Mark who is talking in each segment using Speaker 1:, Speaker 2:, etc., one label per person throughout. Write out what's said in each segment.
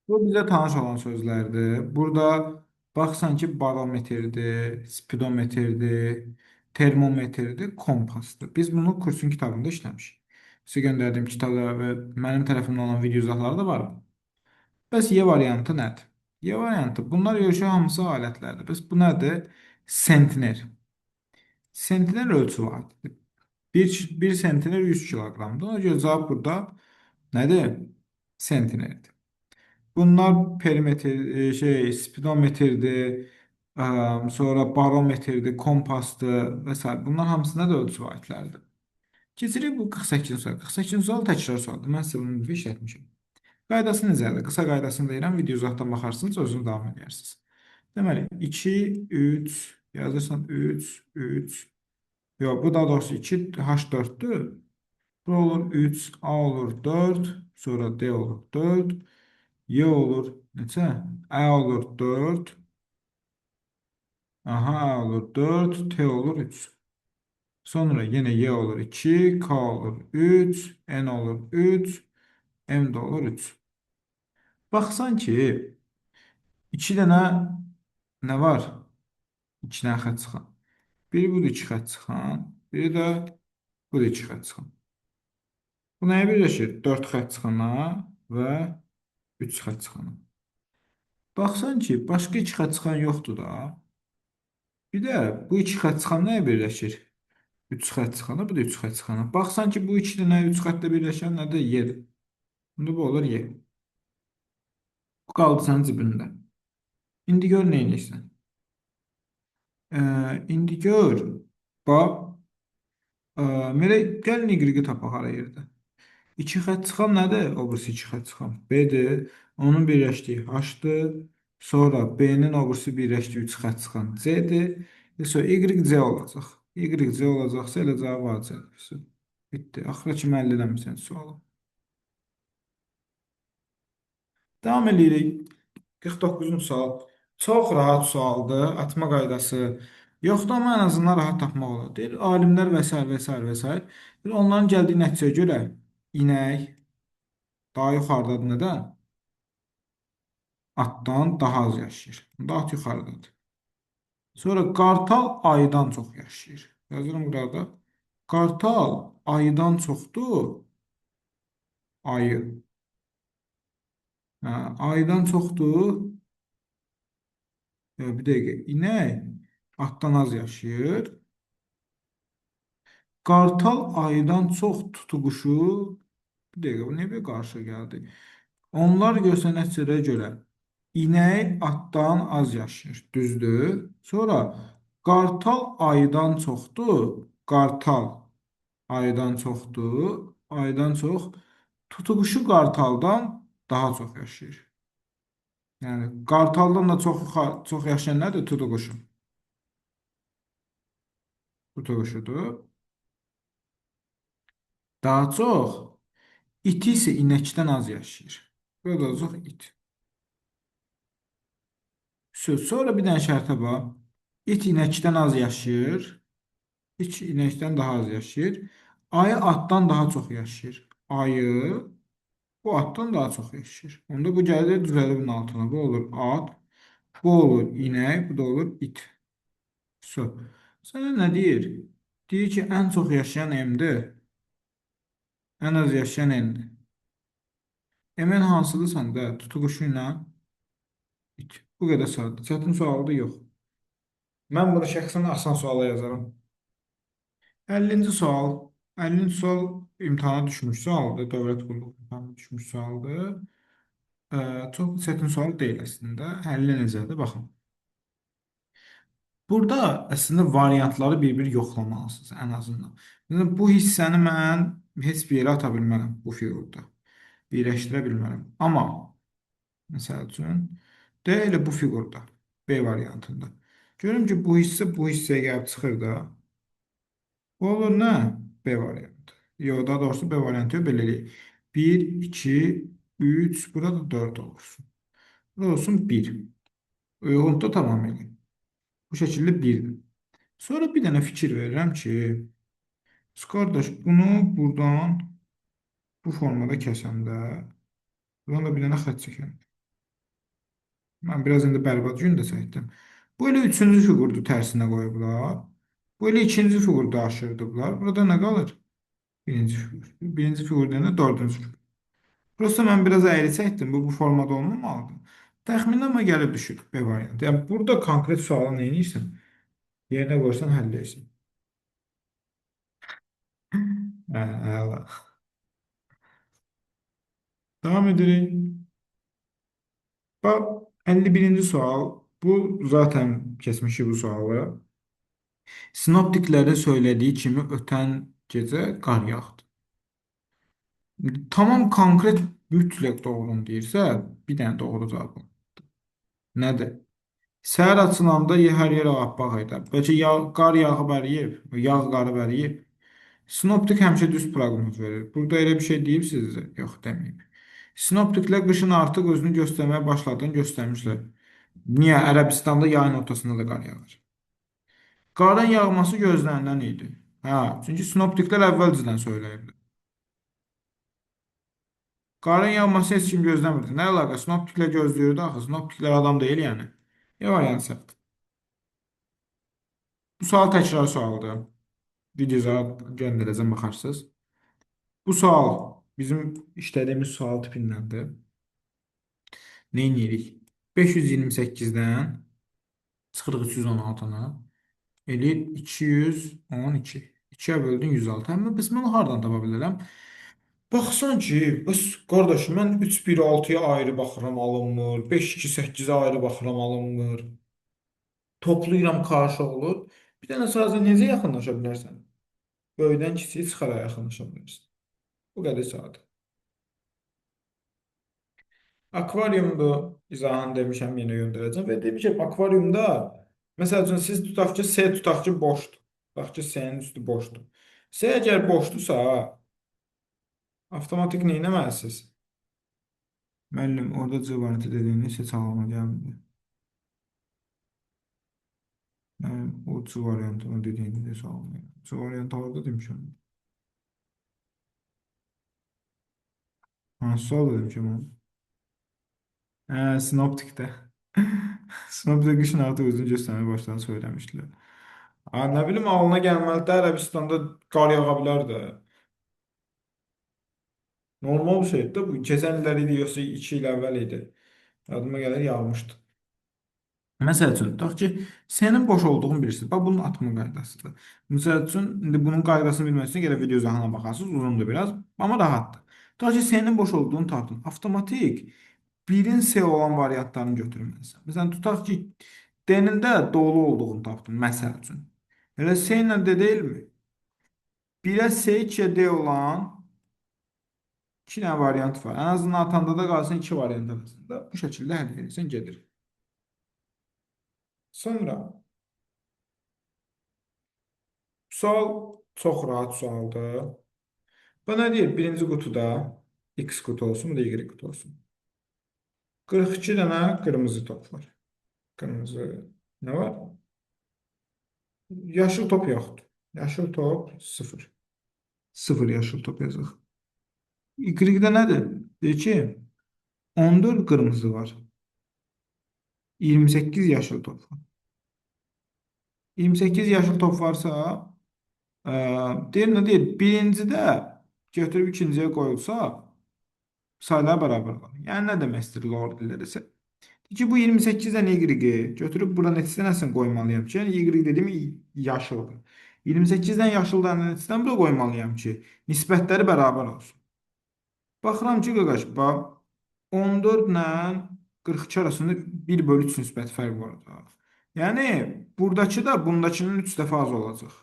Speaker 1: Bu bizə tanış olan sözlərdir. Burada baxsan ki, barometrdir, spidometrdir, termometrdir, kompasdır. Biz bunu kursun kitabında işləmişik. Sizə göndərdiyim kitabda və mənim tərəfimdə olan video izahları da var. Bəs Y variantı nədir? Y variantı bunlar görüşü hamısı alətlərdir. Bəs bu nədir? Sentner. Sentner ölçü vahididir. Bir sentner 100 kiloqramdır. Ona görə cavab burada nədir? Sentnerdir. Bunlar perimetr, spidometrdir, sonra barometrdir, kompasdır və s. Bunlar hamısında da ölçü vahidləridir. Keçirik bu 48-ci sual. 48-ci sual təkrar sualdır. Mən sizə bunu işlətmişəm. Qaydası necədir? Qısa qaydasını deyirəm, video uzaqdan baxarsınız, özünüz davam edərsiniz. Deməli, 2, 3, yazırsan 3, 3, yox, bu daha doğrusu 2, H4'dür. Bu olur 3, A olur 4, sonra D olur 4, Y olur neçə? Ə olur 4. Aha, A olur 4. T olur 3. Sonra yenə Y olur 2. K olur 3. N olur 3. M də olur 3. Baxsan ki, 2 dənə nə var? 2 dənə xətt çıxan. Biri budur 2 xətt çıxan. Biri də budur 2 xətt çıxan. Bu nəyə birləşir? 4 xətt çıxana və 3 xətt çıxana. Baxsan ki, başqa 2 xətt çıxan yoxdur da. Bir də bu 2 xətt çıxan nəyə birləşir? 3 xətt çıxana, bu da 3 xətt çıxana. Baxsan ki, bu 2 dənə 3 xəttlə birləşən nədir? Y-dir. İndi bu olur Y. Bu qaldı sənin cibində. İndi gör nə edirsən? İndi gör. Bax, belə gəlin Y-i tapaq ara yerdə. 2 xətt çıxan nədir? O birisi 2 xətt çıxan. B-dir. Onun birləşdiyi H-dır. Sonra B-nin o birisi birləşdiyi 3 xətt çıxan C-dir. Sonra Y-C olacaq. Y-C olacaqsa elə cavab acıdır. Bitdi. Axıra kimi əldə eləmirsən sualı. Davam edirik. 49-cu sual. Çox rahat sualdır. Atma qaydası yoxdur, amma ən azından rahat tapmaq olar. Deyir, alimlər və s. və s. və s. Onların gəldiyi nəticəyə görə inək daha yuxarıdadır. Nədən? Atdan daha az yaşayır. Bunda at yuxarıdadır. Sonra qartal aydan çox yaşayır. Yazıram burada. Qartal aydan çoxdur. Ayı. Hə, aydan çoxdur. Bir dəqiqə. İnək atdan az yaşayır. Qartal aydan çox tutuquşu. Bir dəqiqə, bu niyə bir qarşı gəldi? Onlar görsə nəticələrə görə inək atdan az yaşayır. Düzdür. Sonra qartal aydan çoxdur. Qartal aydan çoxdur. Aydan çox. Tutuquşu qartaldan daha çox yaşayır. Yəni qartaldan da çox yaşayan nədir? Tutuquşu. Tutuquşudur. Daha çox iti isə inəkdən az yaşayır. Burada çox it. Sonra bir dənə şərtə bax. İt inəkdən az yaşayır. İt inəkdən daha az yaşayır. Ayı atdan daha çox yaşayır. Ayı bu atdan daha çox yaşayır. Onda bu gəlir düzəlir bunun altına. Bu olur at. Bu olur inək. Bu da olur it. Sənə nə deyir? Deyir ki, ən çox yaşayan M-dir. Ən az yaşayan N-dir. M-in hansıdır səndə? Tutuquşu ilə it. Bu qədər sadə. Çətin sualdır, yox. Mən bunu şəxsən asan suala yazaram. 50-ci sual. 50-ci sual imtahana düşmüş sualdır. Dövlət qulluq imtahana düşmüş sualdır. Çox çətin sual deyil əslində. Həlli necədir? Baxın. Burada əslində variantları bir-bir yoxlamalısınız ən azından. Yəni, bu hissəni mən heç bir yerə ata bilmərəm bu fiqurda. Birləşdirə bilmərəm. Amma məsəl üçün də elə bu fiqurda B variantında. Görürüm ki, bu hissə bu hissəyə gəlib çıxır da. Bu olur nə? B variantı. Yox, daha doğrusu B variantı yox, belə eləyək. 1, 2, 3, burada 4 olursun. Burada olsun 1. Uyğunluqda tamam eləyək. Bu şəkildə 1-dir. Sonra bir dənə fikir verirəm ki, qardaş, bunu buradan bu formada kəsəndə, buradan da bir dənə xətt çəkəm. Mən biraz indi bərbad gün də çəkdim. Bu elə üçüncü fiqurdu tərsinə qoyublar. Bu elə ikinci fiqurda aşırdıblar. Burada nə qalır? Birinci fiqur. Birinci fiqur deyəndə dördüncü fiqur. Prosta mən biraz əyri çəkdim. Bu formada olmamalıdır. Təxminən mən gəlib düşür B variantı. Yəni burada konkret sualı nə edirsən? Yerinə qoysan həll edirsən. Hə, əla. Davam edirik. Bax, 51-ci sual. Bu zaten keçmişik bu sualı. Sinoptiklərin söylədiyi kimi ötən gecə qar yağdı. Tamam konkret mütləq doğrunu deyirsə, bir dənə doğru cavab var. Nədir? Səhər açılanda hər yer ağappaq idi. Bəlkə qar yağıb əriyib, yağ qarıb əriyib. Sinoptik həmişə düz proqnoz verir. Burada elə bir şey deyibsizsə, yox deməyib. Sinoptiklər qışın artıq özünü göstərməyə başladığını göstərmişlər. Niyə? Ərəbistanda yayın ortasında da qar yağır. Qarın yağması gözlənilən idi. Hə, çünki sinoptiklər əvvəlcədən söyləyiblər. Qarın yağması heç kim gözləmirdi. Nə əlaqə? Sinoptiklər gözləyirdi axı. Sinoptiklər adam deyil yəni. Ne var yəni səhv? Bu sual təkrar sualdır. Videoya göndərəcəm baxarsınız. Bu sual bizim işlədiyimiz sual tipindəndir. Nə edirik? 528-dən çıxırıq 316-na. Eləyir 212. 2-yə böldün 106. Həmin biz bunu hardan tapa bilərəm? Baxsan ki, bəs qardaş, mən 3-1-6-ya ayrı baxıram alınmır, 5-2-8-ə ayrı baxıram alınmır. Toplayıram qarşı olur. Bir dənə sadəcə necə yaxınlaşa bilərsən? Böyüdən kiçiyi çıxaraq yaxınlaşa bilərsən. Bu qədər sadə. Akvariumda izahını demişəm, yenə göndərəcəm və demişəm akvariumda məsəl üçün siz tutaq ki, S tutaq ki, boşdur. Tutaq ki, S-nin üstü boşdur. S əgər boşdursa, avtomatik nə etməlisiniz? Müəllim, orada C variantı dediyiniz heç ağlıma gəlmir. Müəllim, o C variantını dediyiniz heç ağlıma gəlmir. C variantı orada demişəm. Hansı sual demişəm onu? Hə, sinoptikdə. Sinoptikdə qışın artıq özünü göstərməyə başladığını söyləmişdilər. Ha, nə bilim, ağlına gəlməli də Ərəbistanda qar yağa bilər də. Normal bir şeydir də bu. Keçən illər idi, yoxsa 2 il əvvəl idi. Yadıma gəlir, yağmışdı. Məsəl üçün, tutaq ki, sənin boş olduğunu bilirsiniz. Bax, bunun atma qaydasıdır. Məsəl üçün, indi bunun qaydasını bilmək üçün gələ video izahına baxarsınız, uzundur biraz, amma rahatdır. Tutaq ki, sənin boş olduğunu tapdın. Avtomatik birin S olan variantlarını götürməlisən. Məsələn, tutaq ki, D-nin də dolu olduğunu tapdın, məsəl üçün. Elə S ilə D deyilmi? 1-ə S, 2-yə D olan 2 dənə variant var. Ən azından atanda da qalsın 2 variant arasında. Bu şəkildə həll edirsən, gedir. Sonra sual çox rahat sualdır. Bu nə deyir? Birinci qutuda X qutu olsun, bu da Y qutu olsun. 42 dənə qırmızı top var. Qırmızı nə var? Yaşıl top yoxdur. Yaşıl top 0. 0 yaşıl top yazıq. Y-də nədir? Deyir ki, 14 qırmızı var. 28 yaşıl top var. 28 yaşıl top varsa, deyir nə deyir? Birincidə götürüb ikinciyə qoyulsa, sayılar bərabər olur. Yəni nə demək istəyir Lord dillərisə? Ki bu 28-dən Y götürüb bura neçə dənəsini qoymalıyam ki, yəni Y dediyim yaşıldır. 28-dən yaşıldan neçədən bura qoymalıyam ki, nisbətləri bərabər olsun. Baxıram ki, qaqaş, bax, 14 ilə 42 arasında 1/3 nisbət fərq var. Yəni, buradakı da bundakının 3 dəfə az olacaq.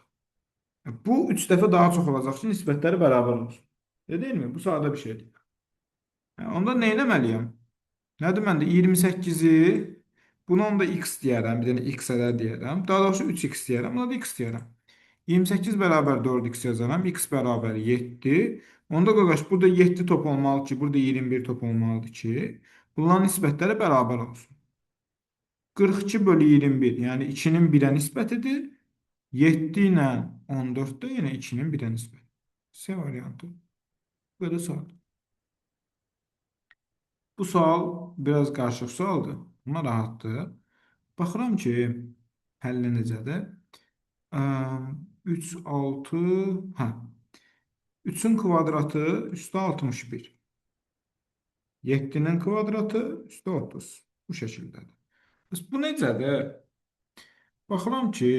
Speaker 1: Bu 3 dəfə daha çox olacaq ki, nisbətləri bərabər olsun. Deyilmi? Bu sadə bir şeydir. Onda nə etməliyəm? Nədir məndə 28-i buna onda x deyərəm, bir dənə x ədəd deyərəm. Daha doğrusu 3x deyərəm, buna da x deyərəm. 28 bərabər 4x yazaram, x bərabər 7. Onda qaqaş, burada 7 top olmalı ki, burada 21 top olmalıdır ki, bunların nisbətləri bərabər olsun. 42/21, yəni 2-nin 1-ə nisbətidir. 7 ilə 14 də yenə 2-nin 1-ə nisbət. C variantı. Böyle sual. Bu sual biraz qarışıq sualdır. Amma rahatdır. Baxıram ki, həlli necədir? 3, 6, hə. 3-ün kvadratı üstə 61. 7-nin kvadratı üstə 30. Bu şəkildədir. Bəs bu necədir? Baxıram ki,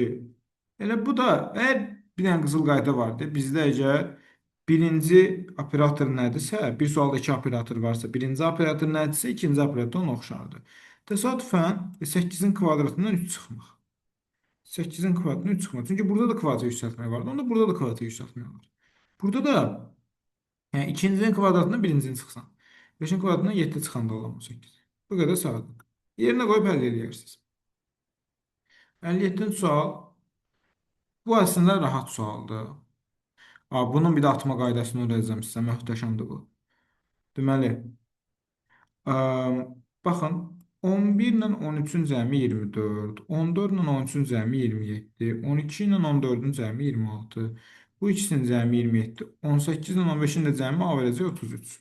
Speaker 1: elə bu da, əgər bir dənə qızıl qayda vardı. Bizdə əgər birinci operator nədirsə, bir sualda iki operator varsa, birinci operator nədirsə, ikinci operator ona oxşardır. Təsadüfən 8-in kvadratından 3 çıxmaq. 8-in kvadratından 3 çıxmaq. Çünki burada da kvadrat yüksəltmək vardı. Onda burada da kvadrat yüksəltmək var. Burada da yəni ikincinin kvadratından birincini çıxsan. 5-in kvadratından 7 çıxanda olan 18. Bu qədər saatlik. Yerinə qoyub həll edirsiniz. 57-ci sual. Bu əslində rahat sualdır. Bunun bir də atma qaydasını öyrədəcəm sizə. Möhtəşəmdir bu. Deməli, ə, baxın, 11 ilə 13-ün cəmi 24, 14 ilə 13-ün cəmi 27, 12 ilə 14-ün cəmi 26, bu ikisinin cəmi 27, 18 ilə 15-in də cəmi A verəcək 33.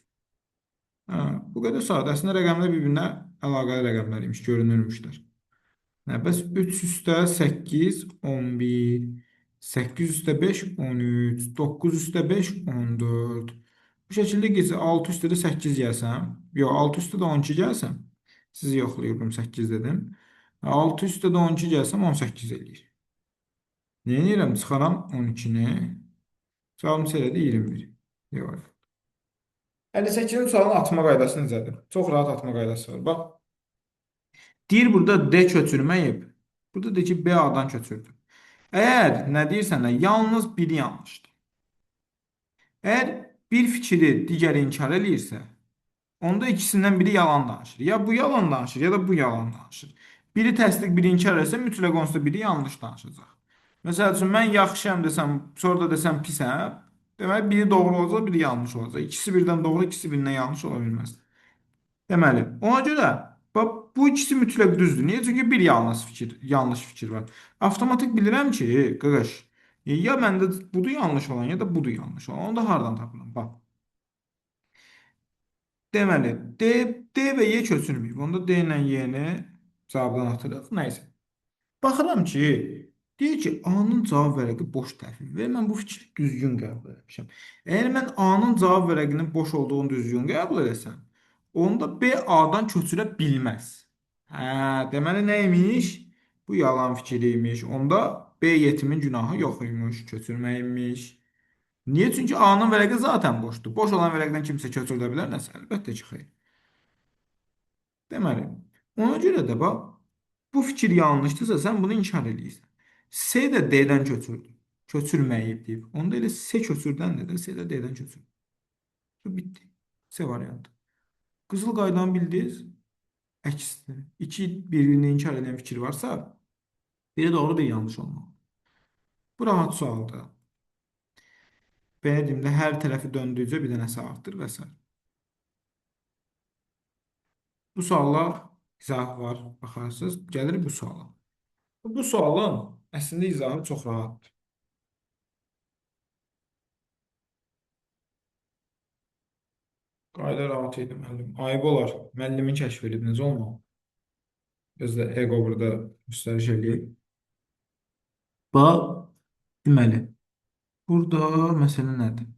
Speaker 1: Bu qədər sadə. Əslində rəqəmlər bir-birinə əlaqəli rəqəmlər imiş, görünürmüşlər. Bəs 3 üstə 8, 11, 8 üstə 5, 13, 9 üstə 5, 14. Bu şəkildə gecə 6 üstə də 8 gəlsəm, yox, 6 üstə də 12 gəlsəm, sizi yoxlayıyorum 8 dedim. 6 üstə də 12 gəlsəm 18 eləyir. Nə edirəm? Çıxaram 12-ni. Cavabım elədi 21. Yox. 58-ci sualın atma qaydası necədir? Çox rahat atma qaydası var. Bax, deyir burada D köçürməyib. Burada deyir ki, B A-dan köçürdü. Əgər nə deyirsən, yalnız biri yanlışdır. Əgər bir fikri digəri inkar eləyirsə, onda ikisindən biri yalan danışır. Ya bu yalan danışır, ya da bu yalan danışır. Biri təsdiq, biri inkar etsə, mütləq onsuz da biri yanlış danışacaq. Məsəl üçün, mən yaxşıyam desəm, sonra da desəm pisəm, deməli, biri doğru olacaq, biri yanlış olacaq. İkisi birdən doğru, ikisi birindən yanlış ola bilməz. Deməli, ona görə bax, bu ikisi mütləq düzdür. Niyə? Çünki bir yanlış fikir var. Avtomatik bilirəm ki, qaqaş, ya məndə budur yanlış olan, ya da budur yanlış olan. Onu da hardan tapıram? Bax. Deməli, D və Y köçürməyib. Onda D ilə Y-ni cavabdan atırıq. Nəysə. Baxıram ki, deyir ki, A-nın cavab vərəqi boş təhlil və mən bu fikri düzgün qəbul etmişəm. Əgər mən A-nın cavab vərəqinin boş olduğunu düzgün qəbul etsəm, onda B A-dan köçürə bilməz. Deməli nə imiş? Bu yalan fikir imiş. Onda B yetimin günahı yox imiş, köçürmə imiş. Niyə? Çünki A-nın vərəqi zaten boşdur. Boş olan vərəqdən kimsə köçürdə bilər nəsə? Əlbəttə ki, xeyr. Deməli, ona görə də bax, bu fikir yanlışdırsa sən bunu inkar edirsən. S də D-dən köçürdü. Köçürməyib deyib. Onda elə S köçürdən də S də D-dən köçürdü. Bu bitdi. S variantı. Qızıl qaydanı bildiniz? Əksdir. İki birbirini inkar edən fikir varsa, biri doğru, biri yanlış olmalı. Bu rahat sualdır. Belə deyim də, hər tərəfi döndükcə bir dənəsə artır və s. Bu suallar izahı var. Baxarsınız, gəlir bu suala. Bu sualın əslində izahı çox rahatdır. Qayda rahat idi müəllim. Ayıb olar. Müəllimin kəşf edib necə olmalı? Özdə ego burada göstəriş eləyib. Bax, deməli, burada məsələ nədir?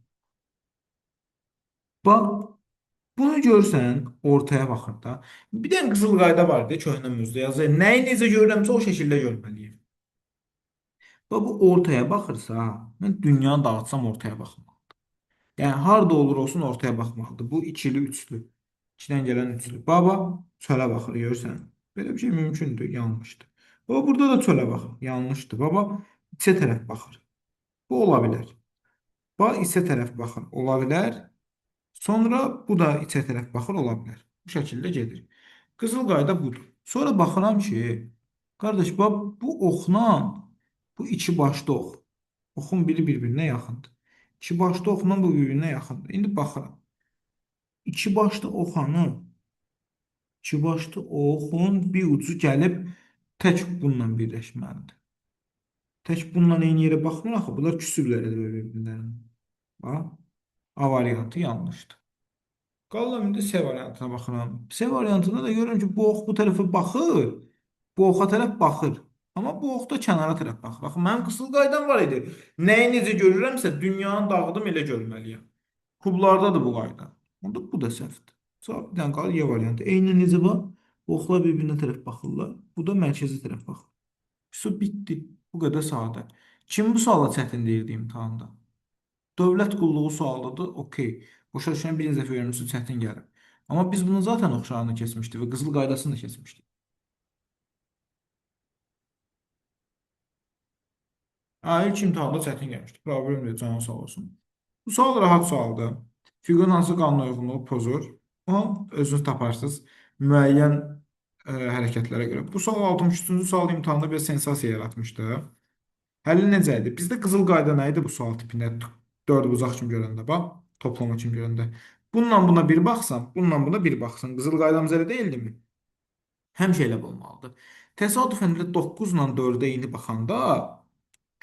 Speaker 1: Bax, bunu görsən, ortaya baxır da. Bir dənə qızıl qayda var idi köhnə mövzuda yazır. Nəyi necə görürəmsə o şəkildə görməliyim. Bax, bu ortaya baxırsa, mən dünyanı dağıtsam ortaya baxmalı. Yəni, harda olur olsun ortaya baxmalıdır. Bu ikili, üçlü. İkidən gələn üçlü. Baba, çölə baxır, görürsən. Belə bir şey mümkündür, yanlışdır. Baba, burada da çölə baxır, yanlışdır. Baba, içə tərəf baxır. Bu ola bilər. Baba, içə tərəf baxır, ola bilər. Sonra bu da içə tərəf baxır, ola bilər. Bu şəkildə gedir. Qızıl qayda budur. Sonra baxıram ki, qardaş, bax, bu oxla bu iki başlı ox. Oxun biri bir-birinə yaxındır. İki başlı oxla bu bir-birinə yaxındır. İndi baxıram. İki başlı oxanı, iki başlı oxun bir ucu gəlib tək bununla birləşməlidir. Tək bununla eyni yerə baxmır axı. Bunlar küsürlər edir bir-birlərini. Bax, A variantı yanlışdır. Qalıram indi C variantına baxıram. C variantında da görürəm ki, bu ox bu tərəfə baxır. Bu oxa tərəf baxır. Amma bu ox da kənara tərəf baxır. Baxın, mənim qısıl qaydam var idi. Nəyi necə görürəmsə, dünyanı dağıdım elə görməliyəm. Kublardadır bu qayda. Onda bu da səhvdir. Cavab bir dənə qalır Y variantı. Eyni necə var? Oxlar bir-birinə tərəf baxırlar. Bu da mərkəzi tərəf baxır. Su bitdi. Bu qədər sadə. Kim bu suala çətin deyirdi imtahanda? Dövlət qulluğu sualıdır, okey. Başa düşən birinci dəfə öyrənirsə çətin gəlir. Amma biz bunu zaten oxşarını keçmişdik və qızıl qaydasını da keçmişdik. Ha, ilk imtahanda çətin gəlmişdi. Problem deyil, canı sağ olsun. Bu sual rahat sualdır. Fiqurun hansı qanuna uyğunluğu pozur? O, özünüz taparsınız müəyyən hərəkətlərə görə. Bu sual 63-cü sual imtahanda bir sensasiya yaratmışdı. Həlli necə idi? Bizdə qızıl qayda nə idi bu sual tipində? Dörd bucaq kimi görəndə, bax, toplama kimi görəndə. Bununla buna bir baxsan, bununla buna bir baxsan, qızıl qaydamız elə deyildimi? Həmişə elə olmalıdır. Təsadüfən də 9 ilə 4-ə eyni baxanda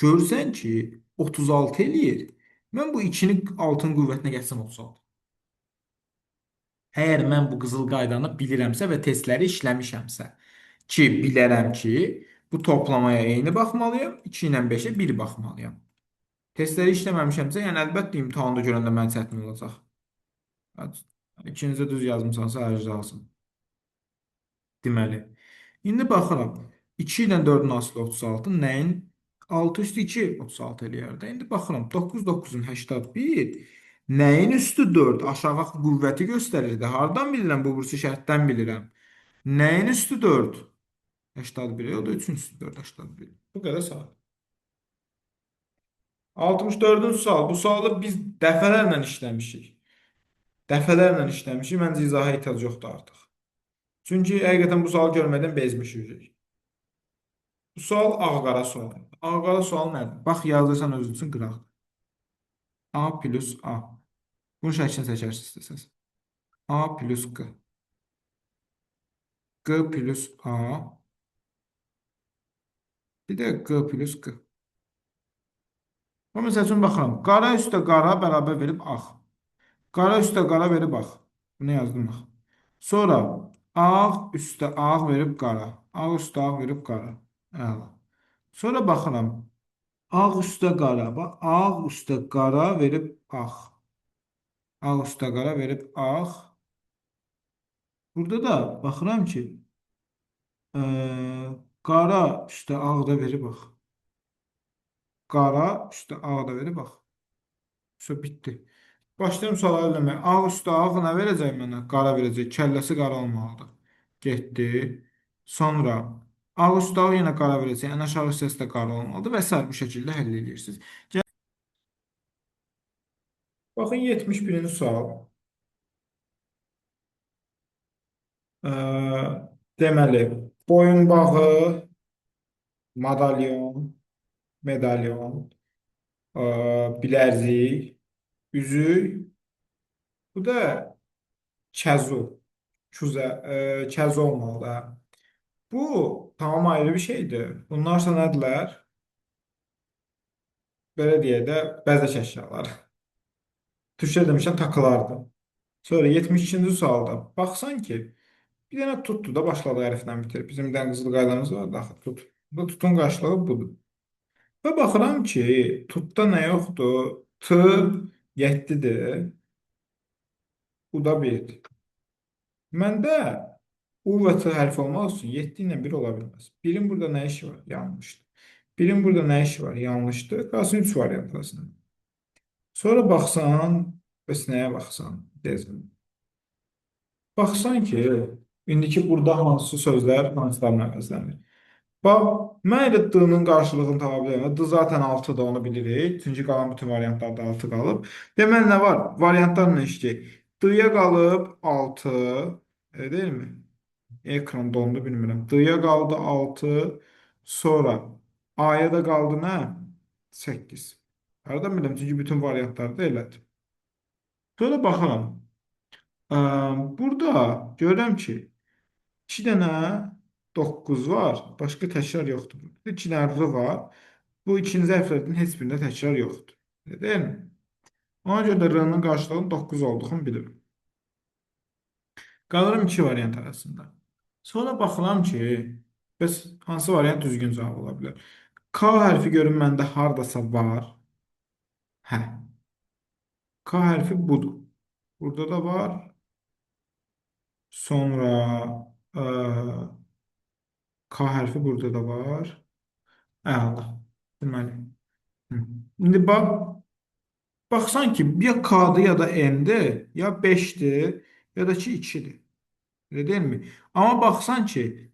Speaker 1: görürsən ki, 36 eləyir. Mən bu 2-ni 6-nın qüvvətinə gətirsəm 36. Əgər mən bu qızıl qaydanı bilirəmsə və testləri işləmişəmsə, ki, bilərəm ki, bu toplamaya eyni baxmalıyam, 2 ilə 5-ə 1 baxmalıyam. Testləri işləməmişəmsə, yəni əlbəttə imtahanda görəndə mən çətin olacaq. Hə, İkinizdə düz yazmısansa ərzacısın. Deməli. İndi baxıram. 2 ilə 4-ün asılı 36, nəyin? 6 üstü 2 36 eləyər də. İndi baxıram. 9 9-un 81. Nəyin üstü 4? Aşağı qüvvəti göstərir də. Hardan bilirəm? Bu bursu şərtdən bilirəm. Nəyin üstü 4? 81. O da 3-ün üstü 4 81. Bu qədər saat. 64-cü sual. Bu sualı biz dəfələrlə işləmişik. Dəfələrlə işləmişik. Məncə izaha ehtiyac yoxdur artıq. Çünki həqiqətən bu sualı görmədən bezmişik. Bu sual ağ-qara sual. Ağ-qara sual nədir? Bax, yazırsan özün üçün qıraq. A plus A. Bunun şəklini çəkərsiz istəsəz. A plus Q. Q plus A. Bir də Q plus Q. Bu məsəl üçün baxıram. Qara üstə qara bərabər verib ağ. Qara üstə qara verib ağ. Bunu yazdım bax. Sonra ağ üstə ağ verib qara. Ağ üstə ağ verib qara. Əla. Sonra baxıram. Ağ üstə qara. Bax, ağ üstə qara verib ağ. Ağ üstə qara verib ağ. Burada da baxıram ki, qara üstə ağ da verib ağ. Qara üstə ağ da verib ağ. Sonra bitdi. Başlayım sualları eləməyə. Ağ üstə ağ nə verəcək mənə? Qara verəcək. Kəlləsi qara olmalıdır. Getdi. Sonra ağ üstə ağ yenə qara verəcək. Ən aşağı hissəsi də qara olmalıdır və s. bu şəkildə həll edirsiniz. Baxın 71-ci sual. Deməli, boyunbağı, madalyon, medalyon, bilərzik, üzük, bu da kəzu, kəzu olmalı da. Bu tamam ayrı bir şeydir. Bunlarsa nədirlər? Belə deyə də bəzək əşyaları. Türkçə demişəm takılardı. Sonra 72-ci sualda baxsan ki, bir dənə tutdu da başladı hərflə bitir. Bizim bir dənə qızıl qaydamız var da tut. Bu tutun qarşılığı budur. Və baxıram ki, tutda nə yoxdur? T 7-dir. Bu da 1-dir. Məndə U və T hərfi olmaq üçün 7 ilə 1 ola bilməz. 1-in burada nə işi var? Yanlışdır. 1-in burada nə işi var? Yanlışdır. Qalsın 3 variant arasında. Sonra baxsan, bəs nəyə baxsan? Deyəsən. Baxsan ki, indiki burada hansı sözlər hansılarla əvəzlənir? Bax, mən elə D-nın qarşılığını tapa bilərəm. D zaten 6-da onu bilirik. Çünki qalan bütün variantlarda 6 qalıb. Deməli nə var? Variantlar nə işləyir? D-ya qalıb 6, deyilmi? Ekran dondu, bilmirəm. D-ya qaldı 6, sonra A-ya da qaldı nə? 8. Haradan biləm? Çünki bütün variantlarda elədir. Sonra baxıram. Burada görürəm ki, 2 dənə 9 var. Başqa təkrar yoxdur. 2 dənə R var. Bu ikinci hərflərdən heç birində təkrar yoxdur. Deyilmi? Ona görə də R-nın qarşılığının 9 olduğunu bilirim. Qalıram iki variant arasında. Sonra baxıram ki, bəs hansı variant düzgün cavab ola bilər? K hərfi görün məndə hardasa var. Hə, K hərfi budur. Burada da var. Sonra ə, K hərfi burada da var. Əla. Deməli. Hı. İndi baxsan ki, ya K'dır ya da N'dir, ya 5'dir, ya da ki 2'dir. Öyle değil mi? Ama baxsan ki,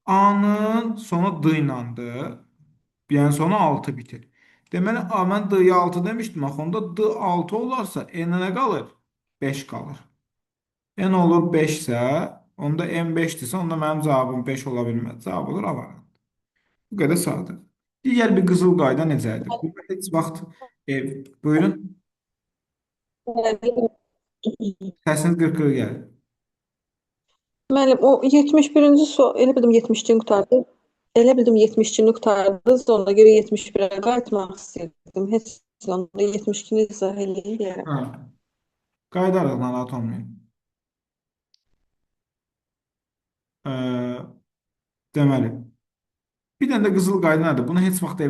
Speaker 1: A'nın sonu D ilədir. Yəni sonu 6 bitir. Deməli, A mən D-yə 6 demişdim. Axı onda D 6 olarsa N nə qalır? 5 qalır. N olur 5 isə, onda N 5-dirsə, onda mənim cavabım 5 ola bilməz. Cavab olur A variantı. Bu qədər sadə. Digər bir qızıl qayda necədir? Bu heç vaxt buyurun,
Speaker 2: Müəllim,
Speaker 1: səsiniz qırıq-qırıq gəlir.
Speaker 2: müəllim, o 71-ci sual, elə bildim 70-cini qurtardı. Elə bildim 70-cini qurtardınız, ona görə 71-ə qayıtmaq istəyirdim. Heç onda 72-ni izah eləyirəm.
Speaker 1: Ha, qayıdarıq, narahat olmayın. Ee, deməli, bir dənə də qızıl qayda nədir? Bunu heç vaxt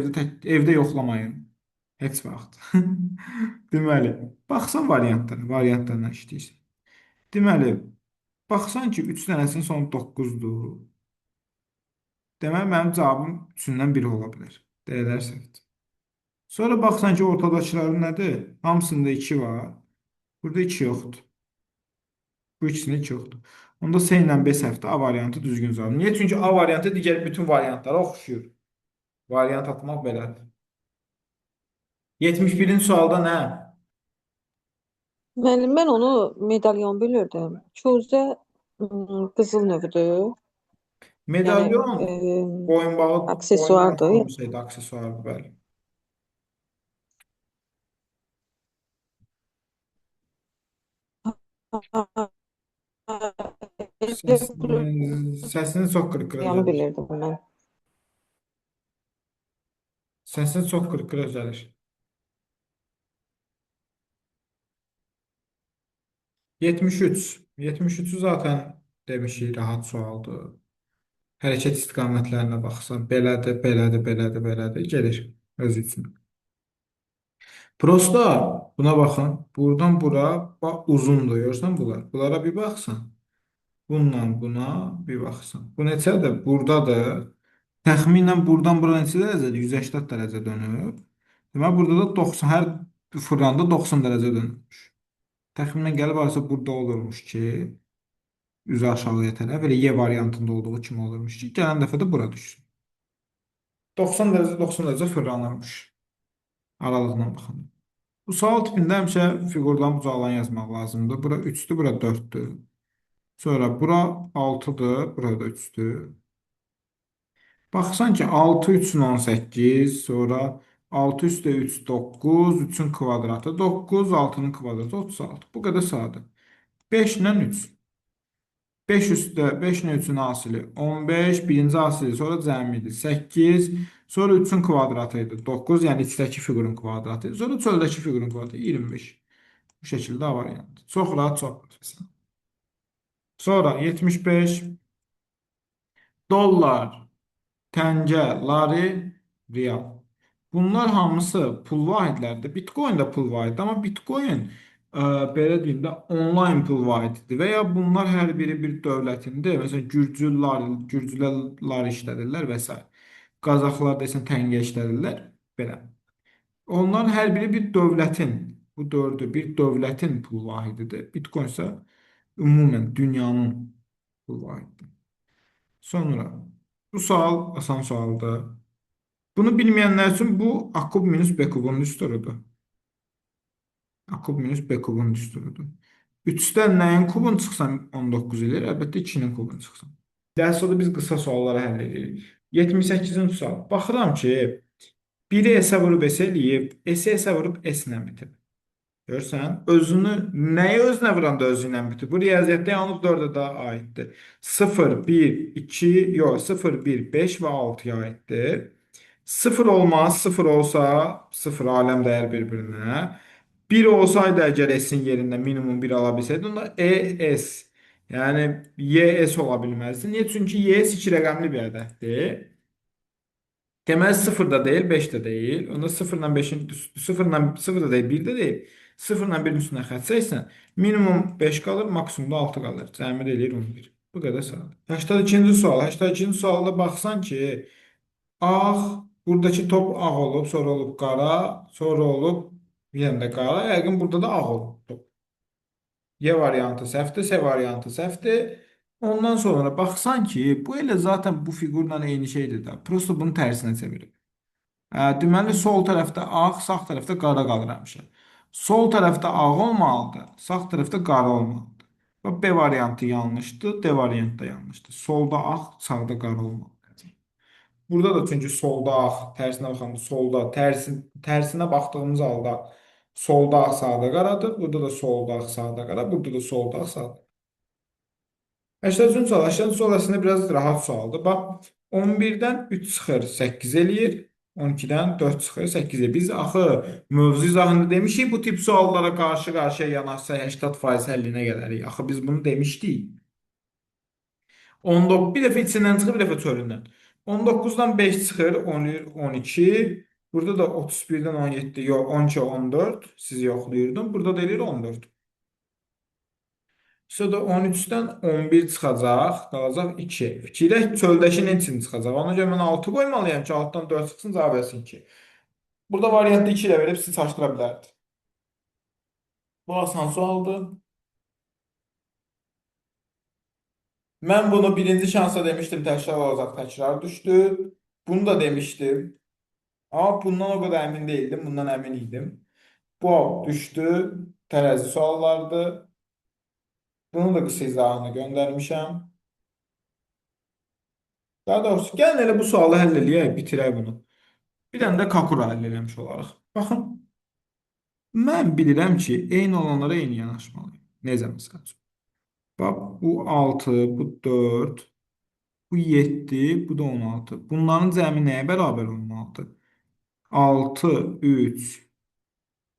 Speaker 1: evdə yoxlamayın. Heç vaxt. Deməli, baxsan variantlarına işləyirsən. Deməli, baxsan ki, 3 dənəsinin sonu 9-dur. Deməli, mənim cavabım 3-dən biri ola bilər. Dəyərlər səhvdir. Sonra baxsan ki, ortadakıların nədir? Hamısında 2 var. Burada 2 yoxdur. Bu ikisində 2 yoxdur. Onda S ilə B səhvdir. A variantı düzgün cavab. Niyə? Çünki A variantı digər bütün variantlara oxşuyur. Variant atmaq belədir. 71-ci sualda nə?
Speaker 2: Müəllim, mən onu medalyon bilirdim. Kuzə qızıl növüdür. Yəni
Speaker 1: Medalyon boyunbağı
Speaker 2: aksesuardır.
Speaker 1: taxılmış şeydə aksesuardır, bəli. Səsiniz çox qırıq-qırıq
Speaker 2: Onu
Speaker 1: gəlir.
Speaker 2: bilirdim mən.
Speaker 1: Səsiniz çox qırıq-qırıq gəlir. 73. 73'ü zaten demişik, rahat sualdır. Hərəkət istiqamətlərinə baxsan, belədir, belədir, belədir, belədir, gelir öz üçün. Prosta buna baxın. Buradan bura uzundur. Görürsən bunlar. Bunlara bir baxsan. Bundan buna bir baxsan. Bu neçədir? Buradadır. Təxminən buradan bura neçə dərəcədir? 180 dərəcə dönür. Deməli burada da 90, hər fırlanda 90 dərəcə dönürmüş. Təxminən gəlib arası burada olurmuş ki, üzü aşağıya tərəf, elə Y variantında olduğu kimi olurmuş ki, gələn dəfə də bura düşsün. 90 dərəcə 90 dərəcə fırlanırmış. Aralığına baxın. Bu sual tipində həmişə fiqurdan bucaqlan yazmaq lazımdır. Bura 3'dür, bura 4'dür. Sonra bura 6'dır, burada 3'dür. Baxsan ki 6 3'ün 18, sonra 6 üstə 3 9, 3'ün kvadratı 9, 6'nın kvadratı 36. Bu qədər sadə. 5 ilə 3. 5 üstə 5 ilə 3'ün hasili 15, birinci hasili sonra cəmidir 8, sonra 3'ün kvadratı idi 9, yəni içdəki fiqurun kvadratı. Sonra çöldəki fiqurun kvadratı 25. Bu şəkildə A variantı. Çox rahat, çox rahat. Sonra 75 dollar, təngə, lari, real. Bunlar hamısı pul vahidləridir. Bitcoin də pul vahididir, amma Bitcoin belə deyim də onlayn pul vahididir və ya bunlar hər biri bir dövlətində, məsələn gürcülər işlədirlər və s. Qazaxlar desən təngə işlədirlər belə. Onların hər biri bir dövlətin, bu dördü bir dövlətin pul vahididir. Bitcoin isə ümumən dünyanın pul vahididir. Sonra bu sual asan sualdır. Bunu bilməyənlər üçün bu A kub minus B kubun düsturudur. A kub minus B kubun düsturudur. 3'dən nəyin kubun çıxsan 19 edir? Əlbəttə 2'nin kubun çıxsan. Daha sonra biz qısa sualları həll edirik. 78-ci sual. Baxıram ki, biri S-ə vurub S eləyib, S-ə vurub S-lə bitib. Görsən, özünü nəyi özünə vuranda özü ilə bitir? Bu riyaziyyatda yalnız 4-ə də aiddir. 0, 1, 2, yox, 0, 1, 5 və 6-ya aiddir. 0 olmaz, 0 olsa 0 aləm dəyər bir-birinə. 1 olsaydı əgər S-in yerində minimum 1 ala bilsəydi, onda ES Yəni y s ola bilməzdi. Niyə? Çünki y s iki rəqəmli bir ədəddir. Deməli 0 da deyil, 5 də deyil. Onda 0 ilə 5-in 0 ilə 0 da deyil, 1 də deyil. 0 ilə 1-in üstünə xətt çəksən, minimum 5 qalır, maksimum da 6 qalır. Cəmi də eləyir 11. Bu qədər sadə. 82-ci sual. 82-ci sualda baxsan ki, ağ, buradakı top ağ olub, sonra olub qara, sonra olub yenə də qara. Yəqin burada da ağ olub top. Y variantı səhvdir, S variantı səhvdir. Ondan sonra baxsan ki, bu elə zaten bu fiqurla eyni şeydir də. Prosta bunun tərsinə çevirib. Deməli, sol tərəfdə ağ, sağ tərəfdə qara qalır həmişə. Sol tərəfdə ağ olmalıdır, sağ tərəfdə qara olmalıdır. Bax, B variantı yanlışdır, D variantı da yanlışdır. Solda ağ, sağda qara olmalıdır. Burada da çünki solda ağ, tərsinə baxanda solda, tərsinə baxdığımız halda solda ağ, sağda qaradır. Burada da solda ağ, sağda qara, burada da solda ağ, sağda. 83 sual. 83 sual əslində biraz rahat sualdır. Bax, 11-dən 3 çıxır, 8 eləyir. 12-dən 4 çıxır, 8 eləyir. Biz axı mövzu izahında demişik bu tip suallara qarşı-qarşıya yanaşsa 80% həllinə gələrik. Axı biz bunu demişdik. 19 bir dəfə içindən çıxır, bir dəfə çölündən. 19-dan 5 çıxır, 12. Burada da 31-dən 17, yox 12, 14. Siz yoxlayırdım. Burada da eləyir 14. Sonra 13-dən 11 çıxacaq, qalacaq 2. Fikirləş çöldəki neçinin çıxacaq? Ona görə mən 6 qoymalıyam ki, altdan 4 çıxsın, cavab versin 2. Burada variantda 2 ilə verib sizi çaşdıra bilərdi. Bu asan sualdır. Mən bunu birinci şansa demişdim, təkrar olacaq, təkrar düşdü. Bunu da demişdim. Amma bundan o qədər əmin değildim, bundan əmin idim. Bu düşdü, tərəzi suallardı. Bunu da qısa izahını göndərmişəm. Daha doğrusu, gəlin elə bu sualı həll eləyək, bitirək bunu. Bir dənə də Kakura həll eləmiş olaraq. Baxın, mən bilirəm ki, eyni olanlara eyni yanaşmalıyım. Necə məsəl üçün? Bax, bu 6, bu 4, bu 7, bu da 16. Bunların cəmi nəyə bərabər olmalıdır? 6, 3,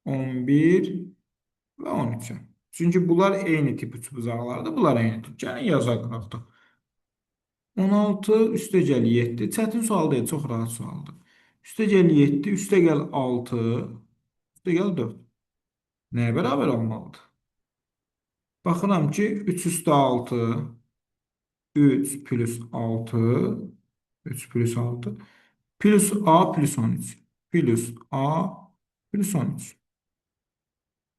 Speaker 1: 11 və 13. Çünki bunlar eyni tip üçbucaqlardır. Bunlar eyni tip. Gəlin yazaq qıraqda. 16 üstə gəl 7. Çətin sual deyil, çox rahat sualdır. Üstə gəl 7, üstə gəl 6, üstə gəl 4. Nəyə bərabər olmalıdır? Baxıram ki, 3 üstə 6, 3 plus 6, 3 plus 6, plus A plus 13, plus A plus 13.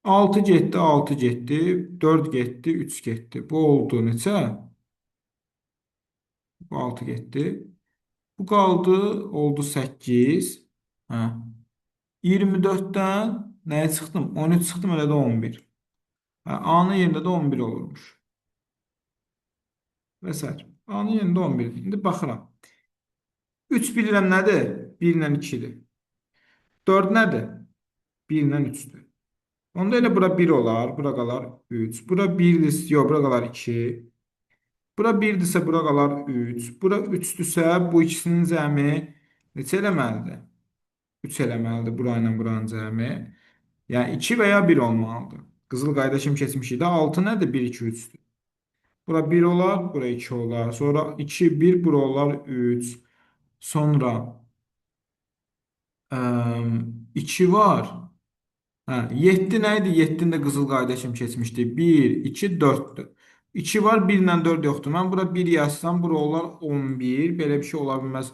Speaker 1: 6 getdi, 6 getdi, 4 getdi, 3 getdi. Bu oldu neçə? Bu 6 getdi. Bu qaldı, oldu 8. Hə. 24-dən nəyə çıxdım? 13 çıxdım, elə də 11. Hə, A-nın yerində də 11 olurmuş. Və s. A-nın yerində 11. İndi baxıram. 3 bilirəm nədir? 1 ilə 2-dir. 4 nədir? 1 ilə 3-dür. Onda elə bura 1 olar, bura qalar 3. Bura 1-dir, yox, bura qalar 2. Bura 1-dirsə, bura qalar 3. Bura 3-dürsə, bu ikisinin cəmi neçə eləməlidir? 3 eləməlidir, bura ilə buranın cəmi. Yəni 2 və ya 1 olmalıdır. Qızıl qayda kimi keçmişik də 6 nədir? 1, 2, 3-dür. Bura 1 olar, bura 2 olar. Sonra 2, 1, bura olar 3. Sonra 2 var. Hə, 7 nə idi? 7-nin də qızıl qayda kimi keçmişdi. 1, 2, 4-dür. 2 var, 1 ilə 4 yoxdur. Mən bura 1 yazsam, bura olar 11. Belə bir şey ola bilməz.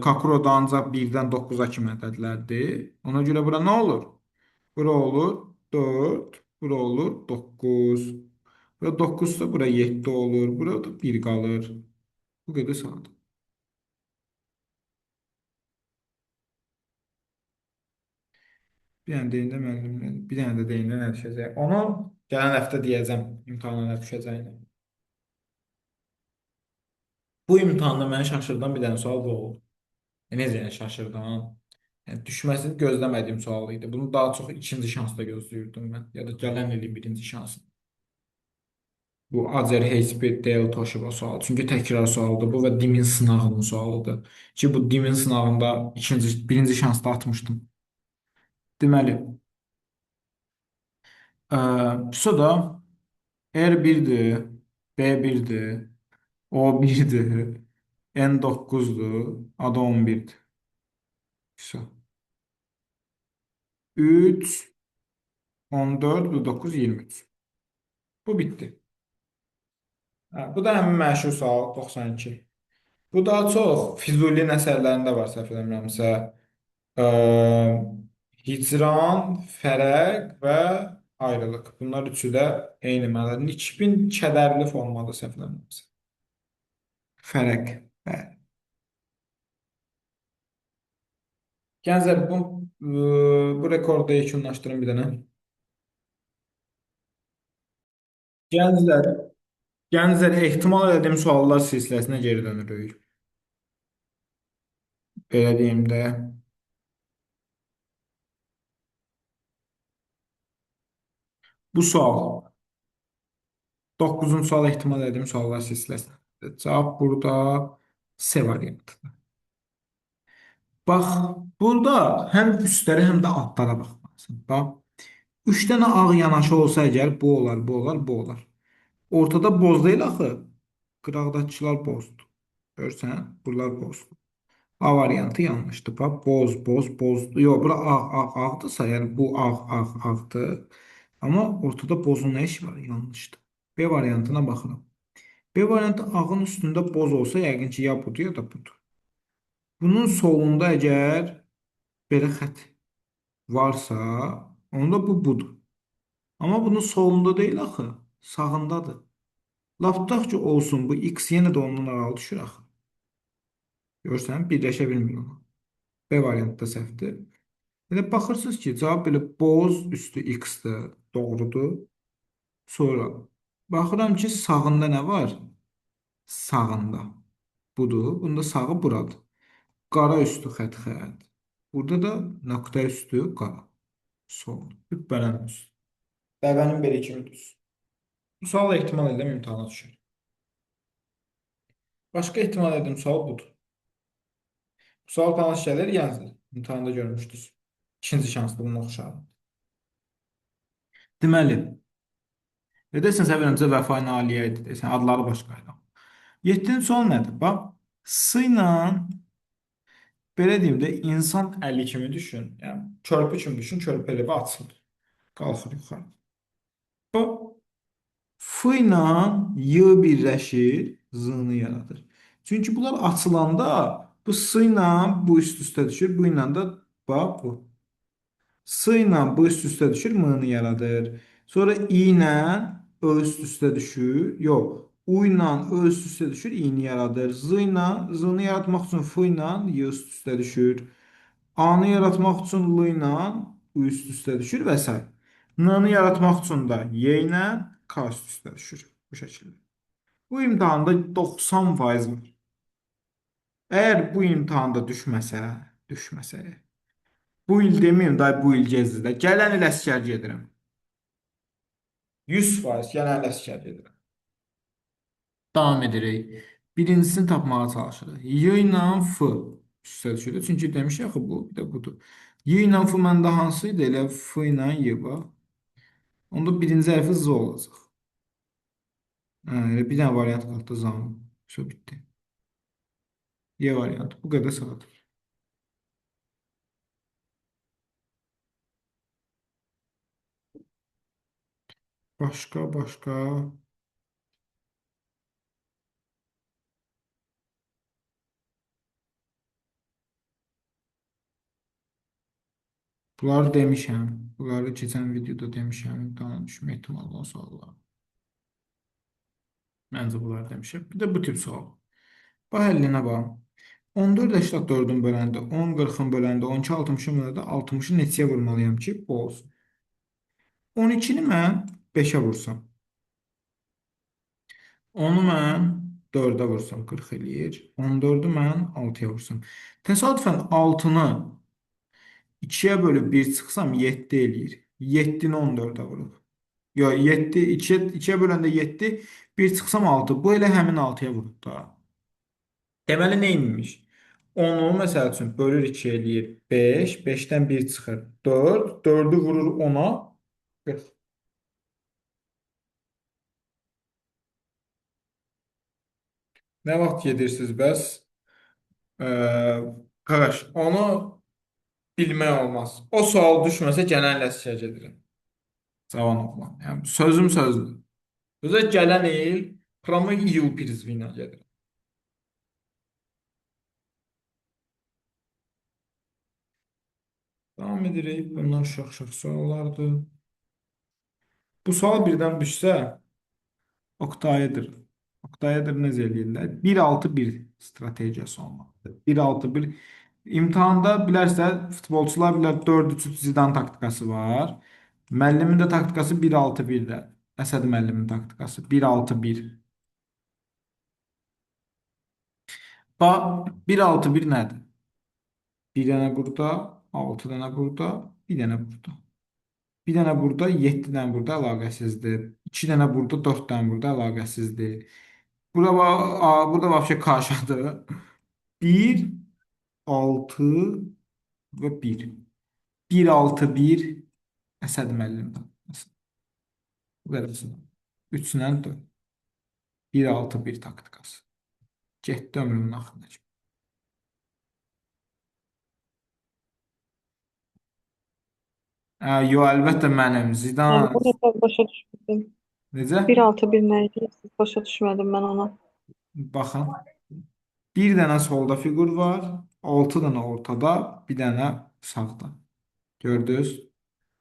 Speaker 1: Kakuroda ancaq 1-dən 9-a kimi ədədlərdir. Ona görə bura nə olur? Bura olur 4, bura olur 9. Bura 9-da bura 7 olur. Burada 1 qalır. Bu qədər sadə. Bir dənə deyində müəllim, bir dənə də deyində nə düşəcək? Onu gələn həftə deyəcəm imtahana nə düşəcəyini. Bu imtahanda məni şaşırdan bir dənə sual bu oldu. Necə yəni şaşırdan? Yəni, düşməsini gözləmədiyim sual idi. Bunu daha çox ikinci şansda gözləyirdim mən. Ya da gələn ilin birinci şansı. Bu Acer Heyspet Del Toshiba sualı. Çünki təkrar sualdır bu və Dimin sınağının sualıdır. Ki bu Dimin sınağında birinci şansda atmışdım. Deməli, sonra R1-dir. B 1'dir. O 1'dir. N 9'dur. A da 11'dir. Güzel. 3, 14, bu 9, 23. Bu bitti. Ha, bu da həmin məşhur sual 92. Bu daha çox Füzulinin əsərlərində var, səhv eləmirəmsə. Eee, Hicran, fərəq və ayrılıq. Bunlar üçü də eyni mənada. Nikbin kədərli formada, səhv eləmirəmsə. Fərəq. Bəli. Gənclər, bu rekordu yekunlaşdırın bir dənə. Gənclər, gənclər, ehtimal edədiyim suallar silsiləsinə geri dönürük. Belə deyim də. Bu sual 9-cu sual ehtimal edədiyim suallar silsiləsinə. Cavab burada C variantıdır. Bax, burada həm üstlərə, həm də altlara baxmalısın. Bax, 3 dənə ağ yanaşı olsa əgər bu olar, bu olar, bu olar. Ortada boz deyil axı. Qıraqdakılar bozdur. Görsən, bunlar bozdur. A variantı yanlışdır. Bax, boz, boz, bozdur. Yox, bura ağ, ağ, ağdırsa, yəni bu ağ, ağ, ağdır. Amma ortada bozun nə işi var? Yanlışdır. B variantına baxıram. B variantı ağın üstündə boz olsa, yəqin ki, ya budur, ya da budur. Bunun solunda əgər belə xətt varsa, onda bu budur. Amma bunun solunda deyil axı, sağındadır. Lap tutaq ki, olsun, bu x yenə də ondan aralı düşür axı. Görsən, birləşə bilmir ona. B variantı da səhvdir. Elə baxırsınız ki, cavab belə boz üstü x-dir, doğrudur. Sonra baxıram ki, sağında nə var? Sağında. Budur. Bunda sağı buradır. Qara üstü xət xət. Burada da nöqtə üstü qara. Sol. Cübbələnin üstü. Dəvənin beli kimi düz. Bu sual ehtimal edirəm imtahana düşür. Başqa ehtimal etdiyim sual budur. Bu sual tanış gəlir, yazılır. İmtahanda görmüşdünüz. İkinci şanslı bunun oxşarı. Deməli, desən səvərəmcə Vəfa Aliyə idi, desən adları başqa idi. 7-ci sual nədir? Bax, S ilə belə deyim də insan əli kimi düşün. Yəni körpü kimi düşün, körpü elə bir açılır. Qalxır yuxarı. Bu F ilə Y birləşir, Z-nı yaradır. Çünki bunlar açılanda bu S ilə bu üst-üstə düşür, bu ilə də bax bu. S ilə bu üst-üstə düşür, M-ni yaradır. Sonra I ilə Ö üst-üstə düşür. Yox, U ilə Ö üst-üstə düşür, I-ni yaradır. Z ilə Z-nı yaratmaq üçün F ilə Y üst-üstə düşür. A-nı yaratmaq üçün L ilə U üst-üstə düşür və s. N-nı yaratmaq üçün də Y ilə K üst-üstə düşür. Bu şəkildə. Bu imtahanda 90% var. Əgər bu imtahanda düşməsə, bu il deməyim, day bu il gezdir də. Gələn il əskər gedirəm. 100% gələn il əskər gedirəm. Davam edirik. Birincisini tapmağa çalışırıq. Y ilə F üstə düşür. Çünki demişik axı bu, bir də budur. Y ilə F məndə hansı idi? Elə F ilə Y var. Onda birinci hərfi Z olacaq. Hə, elə bir dənə variant qaldı zaman. Şu bitdi. Y variantı. Bu qədər saat. Başqa. Bunları demişəm. Bunları keçən videoda demişəm. İmtahana düşmə ehtimalı olan suallar. Məncə bunları demişəm. Bir də bu tip sual. Bax həllinə bax. 14-84-ün böləndə, 10-40-ın böləndə, 12-60-ın böləndə 60-ı neçəyə vurmalıyam ki, bu olsun. 12-ni mən 5-ə vursam. 10-u mən 4-ə vursam 40 eləyir. 14-ü mən 6-ya vursam. Təsadüfən 6-nı 2-yə bölüb 1 çıxsam 7 eləyir. 7-ni 14-ə vurub. Yox, 7, 2-yə böləndə 7, 1 çıxsam 6. Bu elə həmin 6-ya vurub da. Deməli neymiş? 10-u məsəl üçün bölür 2 eləyir 5, 5-dən 1 çıxır 4, 4-ü vurur 10-a 40. Nə vaxt gedirsiniz bəs? Qardaş, onu bilmək olmaz. O sual düşməsə gələn ilə gedirəm. Cavan oğlan. Yəni sözüm sözdür. Özə gələn il Promo iyul prizvi ilə gedirəm. Davam edirik. Bunlar uşaq-uşaq suallardır. Bu sual birdən düşsə, Oktayıdır. Oktayıdır necə eləyirlər? 1-6-1 strategiyası olmalıdır. 1-6-1 imtahanda bilərsə futbolçular bilər 4-3-3 Zidane taktikası var. Müəllimin də taktikası 1-6-1-də. Əsəd müəllimin taktikası 1-6-1. Bax 1-6-1 nədir? Bir dənə burada, 6 dənə burada, bir dənə burada. Bir dənə burada, 7 dənə burada əlaqəsizdir. 2 dənə burada, 4 dənə burada əlaqəsizdir. Burada vəbşə karşıdır. 1, 6 və 1. 1-6-1 Əsəd müəllimdən. Bu qədər. 3 ilə 4. 1-6-1 taktikası. Getdi ömrümün axırına kimi. Yo, əlbəttə mənim.
Speaker 2: Yəni,
Speaker 1: Zidane.
Speaker 2: o dəfə başa düşmədim.
Speaker 1: Necə?
Speaker 2: 1-6-1 nə idi? Başa düşmədim mən onu.
Speaker 1: Baxın. Bir dənə solda fiqur var. 6 dənə ortada. Bir dənə sağda. Gördünüz?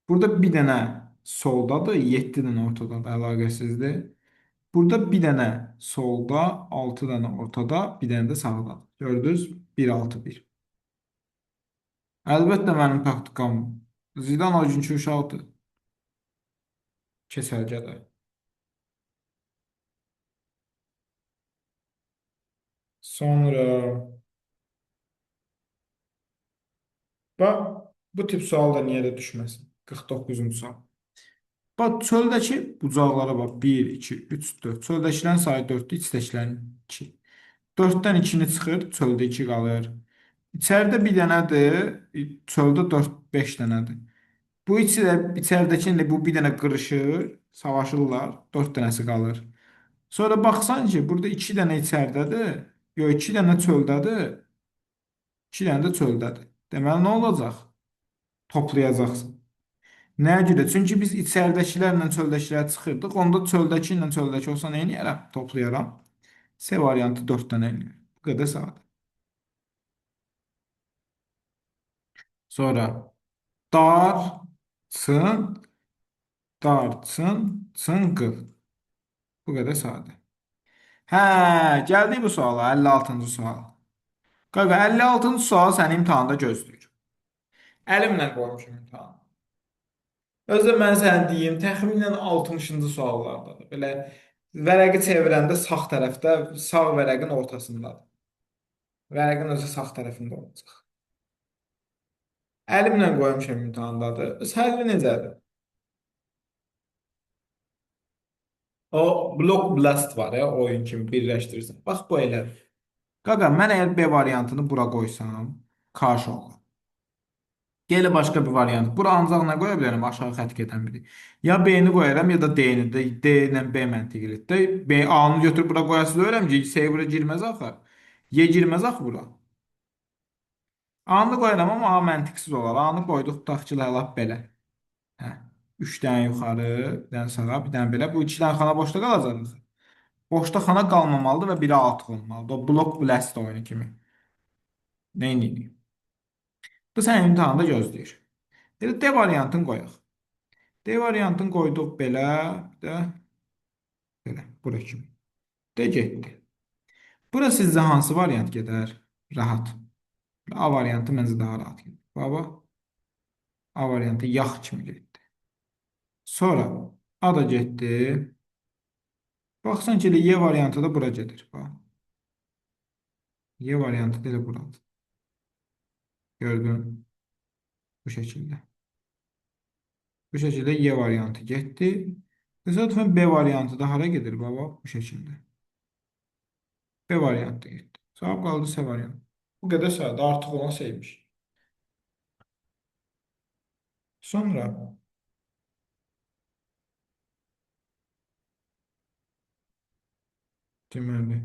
Speaker 1: Burada bir dənə soldadır. 7 dənə ortadadır. Əlaqəsizdir. Burada bir dənə solda. 6 dənə ortada. Bir dənə də sağda. Gördünüz? 1-6-1. Əlbəttə mənim taktikam. Zidane o günkü uşaqdır. Keçərgədə. Sonra bax, bu tip sual da niyə də düşməsin? 49-cu sual. Bax, çöldəki bucaqlara bax. 1, 2, 3, 4. Çöldəkilərin sayı 4-dür, içdəkilərin 2. 4-dən 2-ni çıxır, çöldə 2 qalır. İçəridə bir dənədir, çöldə 4-5 dənədir. Bu içəridəki bu bir dənə qırışır, savaşırlar, 4 dənəsi qalır. Sonra baxsan ki, burada 2 dənə içəridədir, yox 2 dənə çöldədir, 2 dənə də çöldədir. Deməli nə olacaq? Toplayacaqsın. Nəyə görə? Çünki biz içəridəkilərlə çöldəkiləri çıxırdıq. Onda çöldəki ilə çöldəki olsa nə edərəm? Toplayaram. C variantı 4 dənə eləyir. Bu qədər sadə. Sonra darçın, darçın, çınqıl. Bu qədər sadə. Hə, gəldik bu suala, 56-cı sual. Qaqa, 56-cı sual səni imtahanda gözləyir. Əlimlə qoymuşum imtahanı. Özdə mən sənə deyim, təxminən 60-cı suallardadır. Belə vərəqi çevirəndə sağ tərəfdə, sağ vərəqin ortasındadır. Vərəqin özü sağ tərəfində olacaq. Əlimlə qoymuşam imtahandadır. Həlli necədir? O blok blast var ya, oyun kimi birləşdirirsən. Bax bu elədir. Qaqa, mən əgər B variantını bura qoysam, karşı olur. Gələ başqa bir variant. Bura ancaq nə qoya bilərəm? Aşağı xətt gedən biri. Ya B-ni qoyaram, ya da D-ni. D ilə B məntiqidir. B, A-nı götürüb bura qoyasız deyirəm ki, S bura girməz axı. Y girməz axı bura. A-nı qoyaram, amma A məntiqsiz olar. A-nı qoyduq, tutaq ki, lap belə. Hə. 3 dənə yuxarı, bir dənə sağa, bir dənə belə. Bu 2 dənə xana boşda qalacaq. Boşda xana qalmamalıdır və biri artıq olmalıdır. O blok blast oyunu kimi. Nə edirik? Bu sənin imtahanda gözləyir. Elə D variantını qoyaq. D variantını qoyduq belə, bir də belə, bura kimi. D getdi. Bura sizcə hansı variant gedər? Rahat. A variantı məncə daha rahat gedir. Baba, A variantı yax kimi getdi. Sonra A da getdi. Baxsan ki, elə Y variantı da bura gedir. Bax. Y variantı da elə buradır. Gördün? Bu şəkildə. Bu şəkildə Y variantı getdi. Təsadüfən B variantı da hara gedir baba? Bu şəkildə. B variantı getdi. Cavab qaldı C variantı. Bu qədər sadə artıq olan şeymiş. Sonra deməli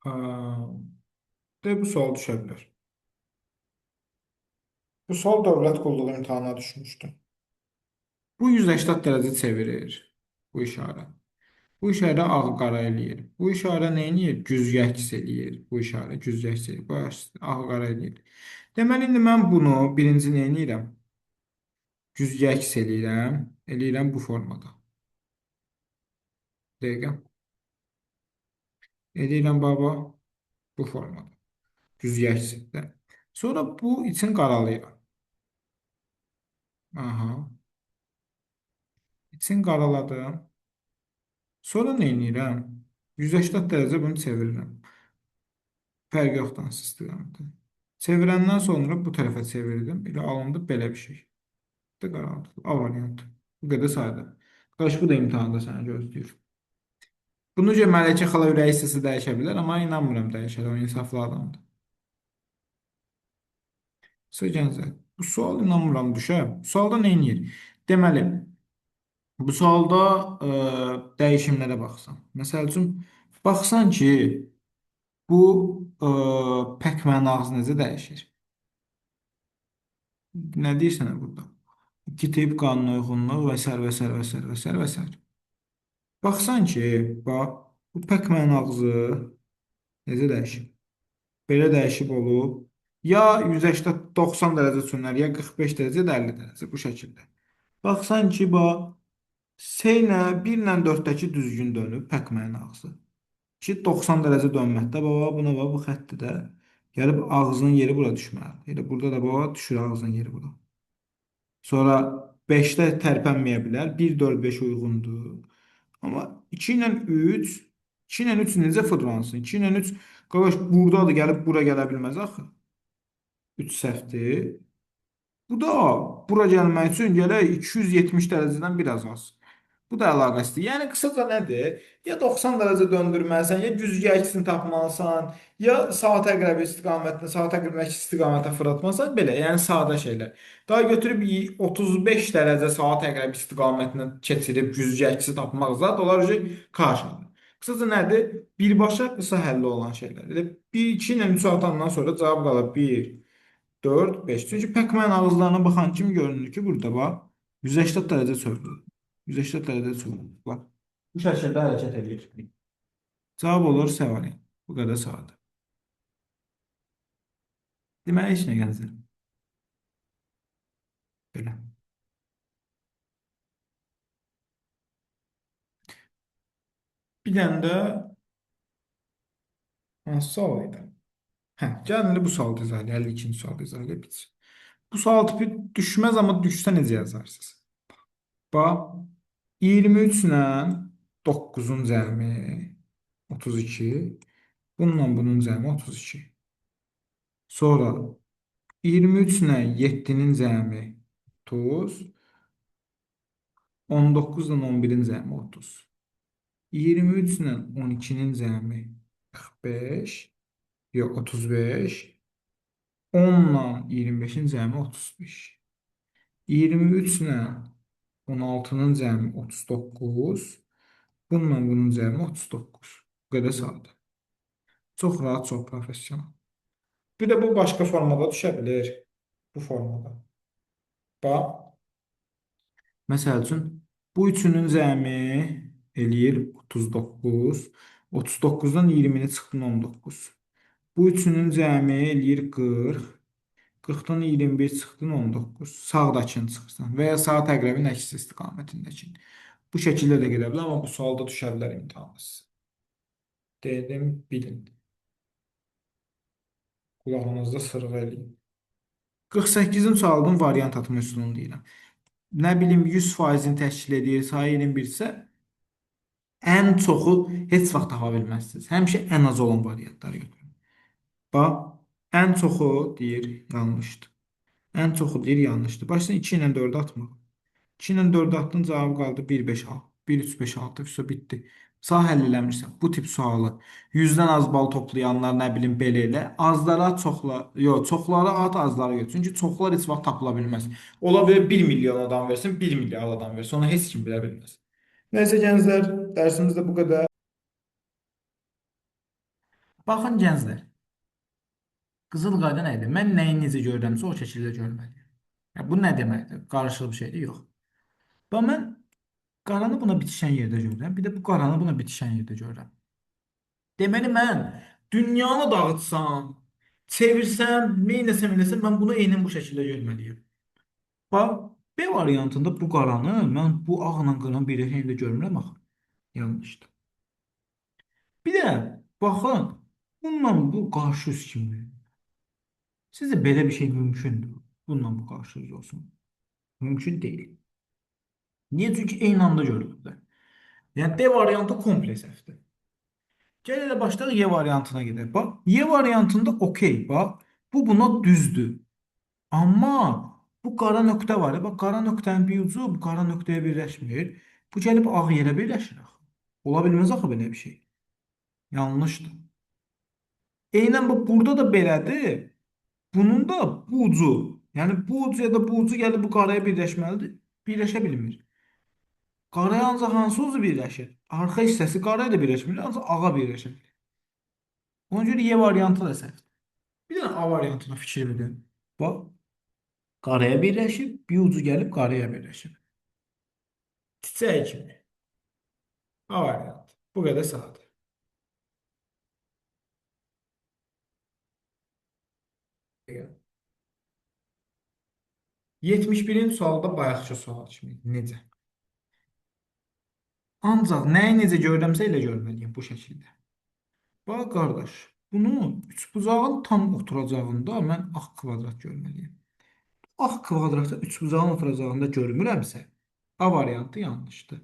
Speaker 1: Aa, de bu sual düşə bilər. Bu sual dövlət qulluğu imtahanına düşmüşdü. Bu 180 dərəcə çevirir bu işarə. Bu işarə ağı qara eləyir. Bu işarə nə eləyir? Güzgü əks eləyir. Bu işarə güzgü əks eləyir. Bu ağı qara eləyir. Deməli, indi mən bunu birinci nə eləyirəm? Güzgü əks eləyirəm. Eləyirəm bu formada. Dəqiqə. Eləyirəm baba bu formada. Güzgü əksində. Sonra bu için qaralayıram. Aha. İçin qaraladım. Sonra nə edirəm? 180 dərəcə bunu çevirirəm. Fərq yoxdur hansı istiqamətdə. Çevirəndən sonra bu tərəfə çevirdim. Elə alındı belə bir şey. Bu da qaraldı. A variantı. Bu qədər sadə. Qaş bu da imtahanda səni gözləyir. Bunu necə Mələkə xala ürəyi istəsə dəyişə bilər, amma inanmıram dəyişər. O insaflı adamdır. Söygənizə. Bu sual inanmıram düşə. Bu sualda nə edir? Deməli, bu sualda dəyişimlərə baxsan. Məsəl üçün, baxsan ki, bu pəkmənin ağzı necə dəyişir? Nə deyirsən burada? İki tip qanuna uyğunluq və s. və s. və s. və s. və s. Baxsan ki, bax, bu pəkmənin ağzı necə dəyişib? Belə dəyişib olub. Ya 180 dərəcə sönər, ya 45 dərəcə, ya da 50 dərəcə bu şəkildə. Baxsan ki, bax, S ilə 1 ilə 4-dəki düzgün dönüb pəkmənin ağzı. Ki 90 dərəcə dönməkdə baba buna bax bu xətti də gəlib ağzının yeri bura düşməlidir. Elə burada da baba düşür ağzının yeri bura. Sonra 5-də tərpənməyə bilər. 1 4 5 uyğundur. Amma 2 ilə 3 2 ilə 3 necə fırlansın? 2 ilə 3 qardaş buradadır, gəlib bura gələ bilməz axı. 3 səhvdir. Bu da bura gəlmək üçün gələk 270 dərəcədən biraz az. Bu da əlaqəsidir. Yəni qısaca nədir? Ya 90 dərəcə döndürməlisən, ya güzgü əksini tapmalısan, ya saat əqrəbi istiqamətində, saat əqrəbi əks istiqamətə fırlatmalısan, belə, yəni sadə şeylər. Daha götürüb 35 dərəcə saat əqrəbi istiqamətinə keçirib güzgü əksi tapmaq zət onlar qarşıdır. Qısaca nədir? Birbaşa qısa həlli olan şeylər. Elə 1 2 ilə 3 atandan sonra cavab qalır 1 4 5. Çünki pəkmənin ağızlarına baxan kimi görünür ki, burada bax 180 dərəcə çevrilir. 180 dərəcə çevrilir. Bax. Bu şəkildə hərəkət edir. Cavab olur C variantı. Bu qədər sadə. Deməli heç nə gəlir. Belə. Bir dənə də hansı sual idi? Hə, gəlin indi bu sualı izah edək. 52-ci sualı izah edək bitsin. Bu sual tipi düşməz, amma düşsə necə yazarsınız? Bax, 23 ilə 9-un cəmi 32. Bununla bunun cəmi 32. Sonra 23 ilə 7-nin cəmi 30. 19 ilə 11-in cəmi 30. 23 ilə 12-nin cəmi 45. Yox, 35. 10 ilə 25-in cəmi 35. 23 ilə 16-nın cəmi 39. Bununla bunun cəmi 39. Bu qədər sadə. Çox rahat, çox professional. Bir də bu başqa formada düşə bilər. Bu formada. Bax. Məsəl üçün, bu üçünün cəmi eləyir 39. 39-dan 20-ni çıxdın 19. Bu üçünün cəmi eləyir 40. 40-dan 21 çıxdın 19. Sağdakını çıxırsan və ya saat əqrəbin əks istiqamətindəki. Bu şəkildə də gedə bilər, amma bu sualda düşə bilər imtahanda sizə. Dedim, bilin. Qulağınızda sırğa eləyin. 48-in sualının variant atma üsulunu deyirəm. Nə bilim 100%-ni təşkil edir, sayı 21-sə ən çoxu heç vaxt tapa bilməzsiniz. Həmişə ən az olan variantları götürün. Bax, ən çoxu deyir yanlışdır. Ən çoxu deyir yanlışdır. Başlayın 2 ilə 4 atmaq. 2 ilə 4 atdın, cavabı qaldı 1, 5, 6. 1, 3, 5, 6, üstə bitdi. Sağ həll eləmirsən. Bu tip sualı 100-dən az bal toplayanlar nə bilim belə elə. Azlara çoxla, yox, çoxlara at, azlara yox. Çünki çoxlar heç vaxt tapıla bilməz. Ola bilər 1 milyon adam versin, 1 milyard adam versin. Onu heç kim bilə bilməz. Nəysə gənclər, dərsimiz də bu qədər. Baxın gənclər, qızıl qayda nədir? Mən nəyi necə görürəmsə o şəkildə görməliyəm. Ya, bu nə deməkdir? Qarışıq bir şeydir, yox. Bax, mən qaranı buna bitişən yerdə görürəm, bir də bu qaranı buna bitişən yerdə görürəm. Deməli, mən dünyanı dağıtsam, çevirsəm, neynəsəm, mən bunu eynən bu şəkildə görməliyəm. Bax, B variantında bu qaranı mən bu ağla qaran birləşən yerdə görmürəm axı. Yanlışdır. Bir də, baxın, bununla bu qarşı üz kimi. Sizcə belə bir şey mümkündür? Bununla bu qarşı üz olsun. Mümkün deyil. Niyə? Çünki eyni anda görülürlər. Yəni D variantı kompleks səhvdir. Gəl elə başlayaq Y variantına gedək. Bax, Y variantında okey, bax, bu buna düzdür. Amma bu qara nöqtə var ya, bax, qara nöqtənin bir ucu bu qara nöqtəyə birləşmir. Bu gəlib ağ yerə birləşir axı. Ola bilməz axı belə bir şey. Yanlışdır. Eynən bax, burada da belədir. Bunun da bu ucu, yəni bu ucu ya da bu ucu gəlib bu qaraya birləşməlidir. Birləşə bilmir. Qaraya ancaq hansı ucu birləşir? Arxa hissəsi qara ilə birləşmir, ancaq ağa birləşir. Ona görə Y variantı da səhvdir. Bir dənə A variantına fikir verin. Bax, qaraya birləşib, bir ucu gəlib qaraya birləşib. Çiçək kimi. A variantı. Bu qədər sadə. 71-ci sualda bayaqkı sual kimi. Necə? Ancaq nəyi necə görürəmsə elə görməliyəm bu şəkildə. Bax qardaş, bunu üçbucağın tam oturacağında mən ağ kvadrat görməliyəm. Ağ kvadratı üçbucağın oturacağında görmürəmsə, A variantı yanlışdır.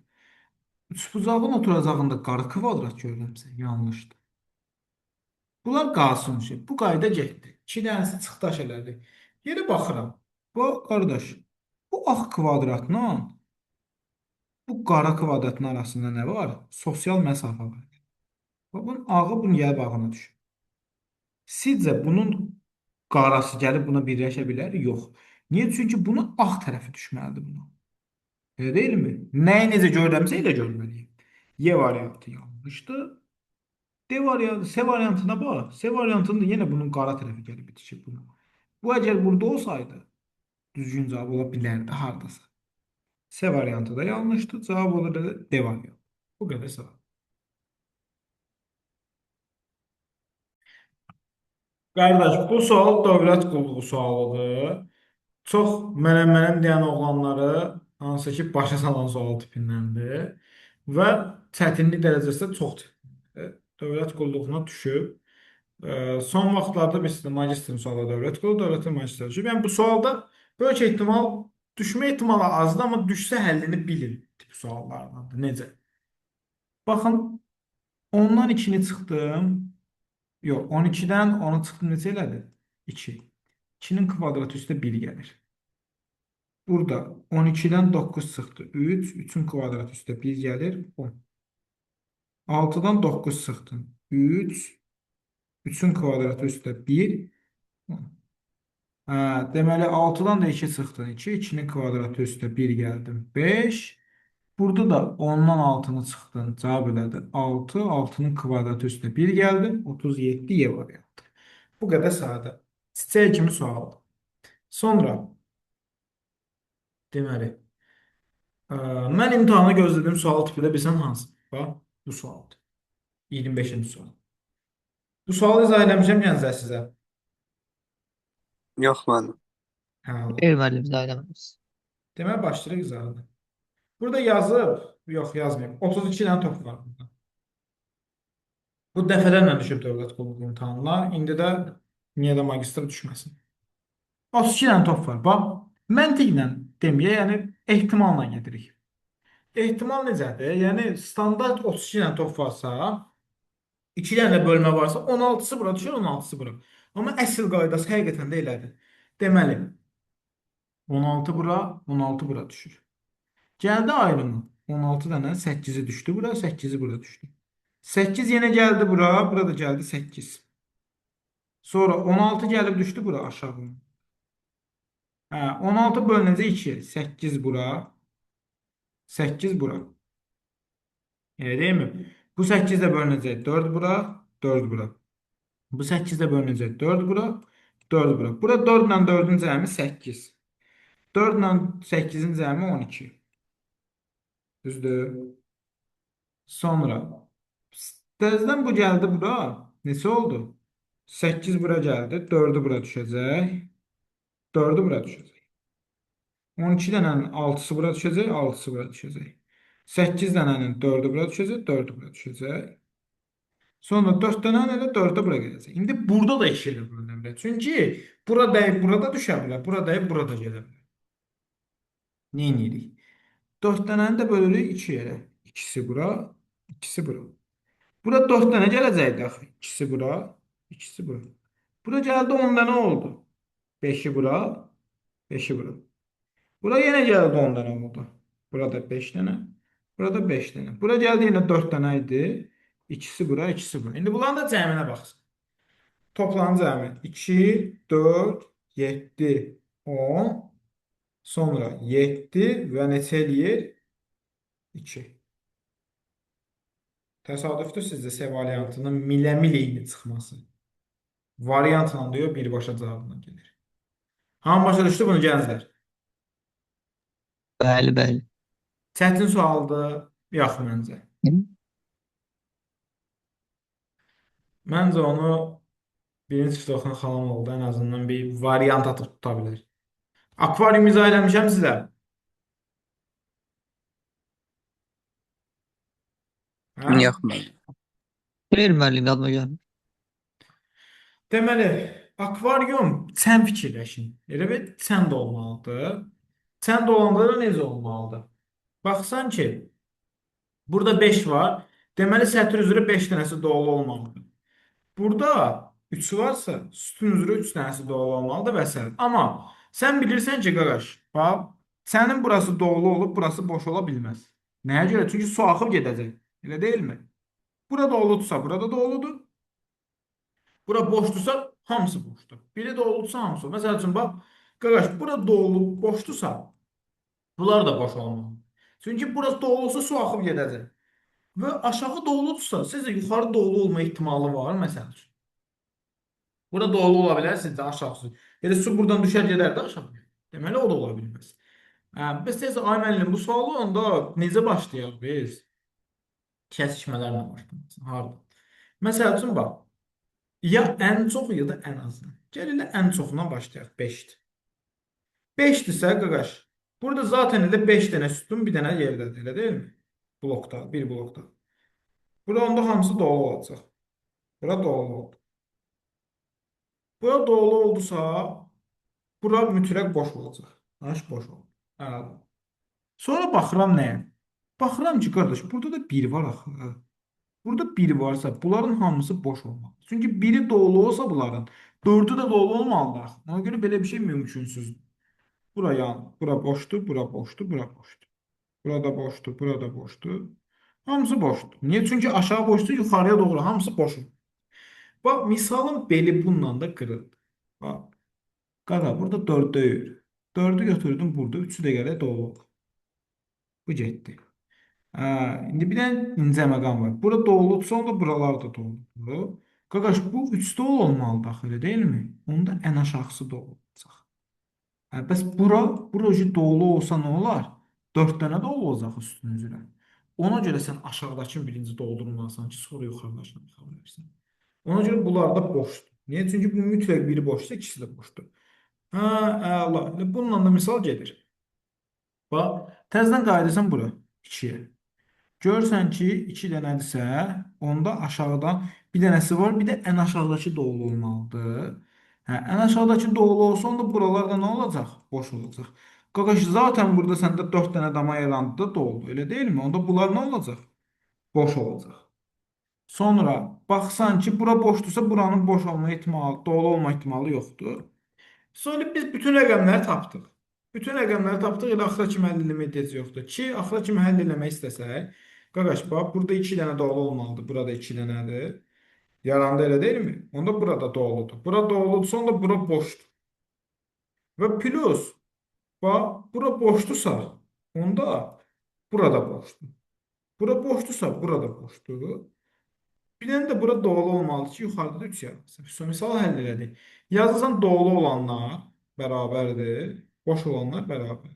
Speaker 1: Üçbucağın oturacağında qara kvadrat görürəmsə, yanlışdır. Bunlar qalsın şey. Bu qayda getdi. İki dənəsi çıxdı aşələdi. Yerə baxıram. Bax qardaş, bu ağ kvadratla bu qara kvadratın arasında nə var? Sosial məsafə var. Bax, bunun ağı bunun yə bağına düşür. Sizcə bunun qarası gəlib buna birləşə bilər? Yox. Niyə? Çünki bunun ağ tərəfi düşməlidir buna. Elə deyilmi? Nəyi necə görürəmsə elə görməliyim. Y variantı yanlışdır. D variantı, S variantına bax. S variantında yenə bunun qara tərəfi gəlib bitişir buna. Bu əgər burada olsaydı düzgün cavab ola bilərdi hardasa. S variantı da yanlışdır. Cavab olur D variantı. Bu qədər savab. Qardaş, bu sual dövlət qulluğu sualıdır. Çox mənəm-mənəm deyən oğlanları hansı ki başa salan sual tipindəndir və çətinlik dərəcəsi də çox çətindir. Dövlət qulluğuna düşüb. Son vaxtlarda biz də magistrin sualda dövlət qulluğu, dövlətin magistri düşüb. Yəni bu sualda böyük ehtimal düşmə ehtimalı azdır, amma düşsə həllini bilin tip suallardandır. Necə? Baxın, ondan 2-ni çıxdım. Yox, 12-dən 10-u çıxdım, neçə elədi? 2. 2-nin kvadratı üstə 1 gəlir. Burada 12-dən 9 çıxdı. 3. 3-ün kvadratı üstə 1 gəlir. 10. 6-dan 9 çıxdı. 3. 3-ün kvadratı üstə 1. 10. Hə, deməli 6-dan da 2 çıxdı. 2. 2-nin kvadratı üstə 1 gəldim. 5. Burada da 10-dan 6-nı çıxdın. Cavab elədi 6. 6-nın kvadratı üstə 1 gəldim. 37 Y variantı. Bu qədər sadə. Çiçək kimi sualdır. Sonra deməli, mən imtahana gözlədiyim sual tipi də bilsən hansı? Bax, bu sualdır. 25-ci sual. Bu sualı izah eləmişəm gənclər sizə.
Speaker 3: Yox müəllim.
Speaker 1: Hə, Allah.
Speaker 4: El müəllim izah eləməz.
Speaker 1: Deməli, başlayırıq izahına. Burada yazıb, yox yazmayayım. 32 dənə top var burada. Bu dəfələrlə düşüb dövlət qulluğu imtahanına. İndi də niyə də magistr düşməsin. 32 dənə top var. Bax, məntiqlə deməyə, yəni ehtimalla gedirik. Ehtimal necədir? Yəni standart 32 dənə top varsa, 2 dənə də bölmə varsa, 16-sı bura düşür, 16-sı bura. Amma əsl qaydası həqiqətən də elədir. Deməli, 16 bura, 16 bura düşür. Gəldi ayrımı. 16 dənə 8-i düşdü bura, 8-i bura düşdü. 8 yenə gəldi bura, burada gəldi 8. Sonra 16 gəlib düşdü bura aşağı. Hə, 16 bölünəcək 2. 8 bura, 8 bura. Elə deyilmi? Bu 8 də bölünəcək 4 bura, 4 bura. Bu 8 də bölünəcək 4 bura, 4 bura. Bura 4 ilə 4-ün cəmi 8. 4 ilə 8-in cəmi 12. Düzdür? Sonra dərzdən bu gəldi bura. Neçə oldu? 8 bura gəldi. 4-ü bura düşəcək. 4-ü bura düşəcək. 12 dənənin 6-sı bura düşəcək. 6-sı bura düşəcək. 8 dənənin 4-ü bura düşəcək. 4-ü bura düşəcək. Sonra 4 dənənin elə 4-ü bura gələcək. İndi burada da 2 ilə bölünə bilər. Çünki bura dəyib burada düşə bilər. Bura dəyib burada gələ bilər. Neyinirik? 4 dənəni də bölürük 2 yerə. İkisi bura, ikisi bura. Bura 4 dənə gələcəkdi axı. İkisi bura, ikisi bura. Bura gəldi 10 dənə oldu. 5-i bura, 5-i bura. Bura yenə gəldi 10 dənə oldu. Burada 5 dənə, burada 5 dənə. Bura gəldi yenə 4 dənə idi. İkisi bura, ikisi bura. İndi bunların da cəminə baxsın. Toplam cəmi 2, 4, 7, 10, sonra 7 və neçə eləyir? 2. Təsadüfdür sizdə S variantının miləmil eyni çıxması. Variantla diyor birbaşa cavabına gelir. Hamı başa düşdü bunu gənclər?
Speaker 3: Bəli, bəli.
Speaker 1: Çətin sualdır, yox məncə. Məncə onu birinci sınıfda oxuyan xalam oldu. Ən azından bir variant atıb tuta bilər. Akvarium izah eləmişəm sizə. Hə?
Speaker 3: Yox, müəllim. Ver müəllim, yadıma gəlmir.
Speaker 1: Deməli, akvarium sən fikirləşin. Elə bir sən də olmalıdır. Sən də olanda da necə olmalıdır? Baxsan ki, burada 5 var. Deməli, sətr üzrə 5 dənəsi dolu olmalıdır. Burada 3 varsa, sütun üzrə 3 dənəsi dolu olmalıdır və s. Amma sən bilirsən ki, qardaş, bax, sənin burası dolu olub, burası boş ola bilməz. Nəyə görə? Çünki su axıb gedəcək. Elə deyilmi? Burada doludursa, burada doludur. Bura boşdursa, hamısı boşdur. Biri doludursa, hamısı. Məsəl üçün, bax, qardaş, bura dolu, boşdursa, bunlar da boş olmalı. Çünki burası dolu olsa su axıb gedəcək. Və aşağı doludursa, sizcə yuxarı dolu olma ehtimalı var, məsəl üçün. Burada dolu ola bilər, sizcə aşağısı. Elə su buradan düşər gedər də aşağı. Deməli, o da ola bilməz. Biz tezə, ay müəllim, bu sualı onda necə başlayaq biz? Kəsişmələrlə başlayaq. Harada? Məsəl üçün, bax, ya ən çox, ya da ən azından. Gəl elə ən çoxundan başlayaq, 5-dir. 5-dirsə, qaqaş, burada zaten elə 5 dənə sütun, bir dənə yerdədir, elə deyilmi? Blokda, bir blokda. Burada onda hamısı dolu olacaq. Bura dolu oldu. Bura dolu oldusa, bura mütləq boş olacaq. Daş boş oldu. Əladır. Sonra baxıram nəyə? Baxıram ki, qardaş, burada da 1 var axı. Burada 1 varsa, bunların hamısı boş olmalı. Çünki biri dolu olsa bunların, 4'ü də dolu olmalıdır. Ona görə belə bir şey mümkünsüzdür. Bura yan, bura boşdur, bura boşdur, bura boşdur. Burada boşdur, burada boşdur. Hamısı boşdur. Niye? Çünkü aşağı boşdur, yuxarıya doğru hamısı boşdur. Bak, misalın beli bununla da kırıldı. Bak, qaqa, burada 4 deyil. 4'ü götürdüm burada, 3'ü də gələ dolu olur. Bu getdi. İndi bir dənə incə məqam var. Bura doludursa, onda buralar da doludur. Qardaş, bu 3 dolu olmalıdır axı, elə deyilmi? Onda ən aşağısı dolu olacaq. Bəs bura ucu dolu olsa nə olar? 4 dənə dolu olacaq üstün üzrə. Ona görə sən aşağıdakını birinci doldurmalısan ki, sonra yuxarıdakını yıxa bilərsən. Ona görə bunlar da boşdur. Niyə? Çünki bu mütləq biri boşsa, ikisi də boşdur. Əla. Bununla da misal gedir. Bax, təzədən qayıdırsan bura, 2-yə. Görürsən ki, 2 dənədirsə, onda aşağıdan bir dənəsi var, bir də ən aşağıdakı dolu olmalıdır. Ən aşağıdakı dolu olsa, onda buralarda nə olacaq? Boş olacaq. Qaqaş, zaten burada səndə 4 dənə dama yarandı da dolu, elə deyilmi? Onda bunlar nə olacaq? Boş olacaq. Sonra baxsan ki, bura boşdursa, buranın boş olma ehtimalı, dolu olma ehtimalı yoxdur. Sonra biz bütün rəqəmləri tapdıq. Bütün rəqəmləri tapdıq, elə axıra kimi həll eləmək ehtiyac yoxdur. Ki, axıra kimi həll eləmək istəsək, qardaş, bax, burada 2 dənə dolu olmalıdır, burada 2 dənədir. Yarandı, elə deyilmi? Onda burada doludur. Bura doludursa, onda bura boşdur. Və plus, bax, bura boşdursa, onda burada boşdur. Bura boşdursa, burada boşdur. Bir dənə də bura doğulu olmalıdır ki, yuxarıda da 3 yazılsın. So, misal həll elədik. Yazırsan doğulu olanlar bərabərdir, boş olanlar bərabər.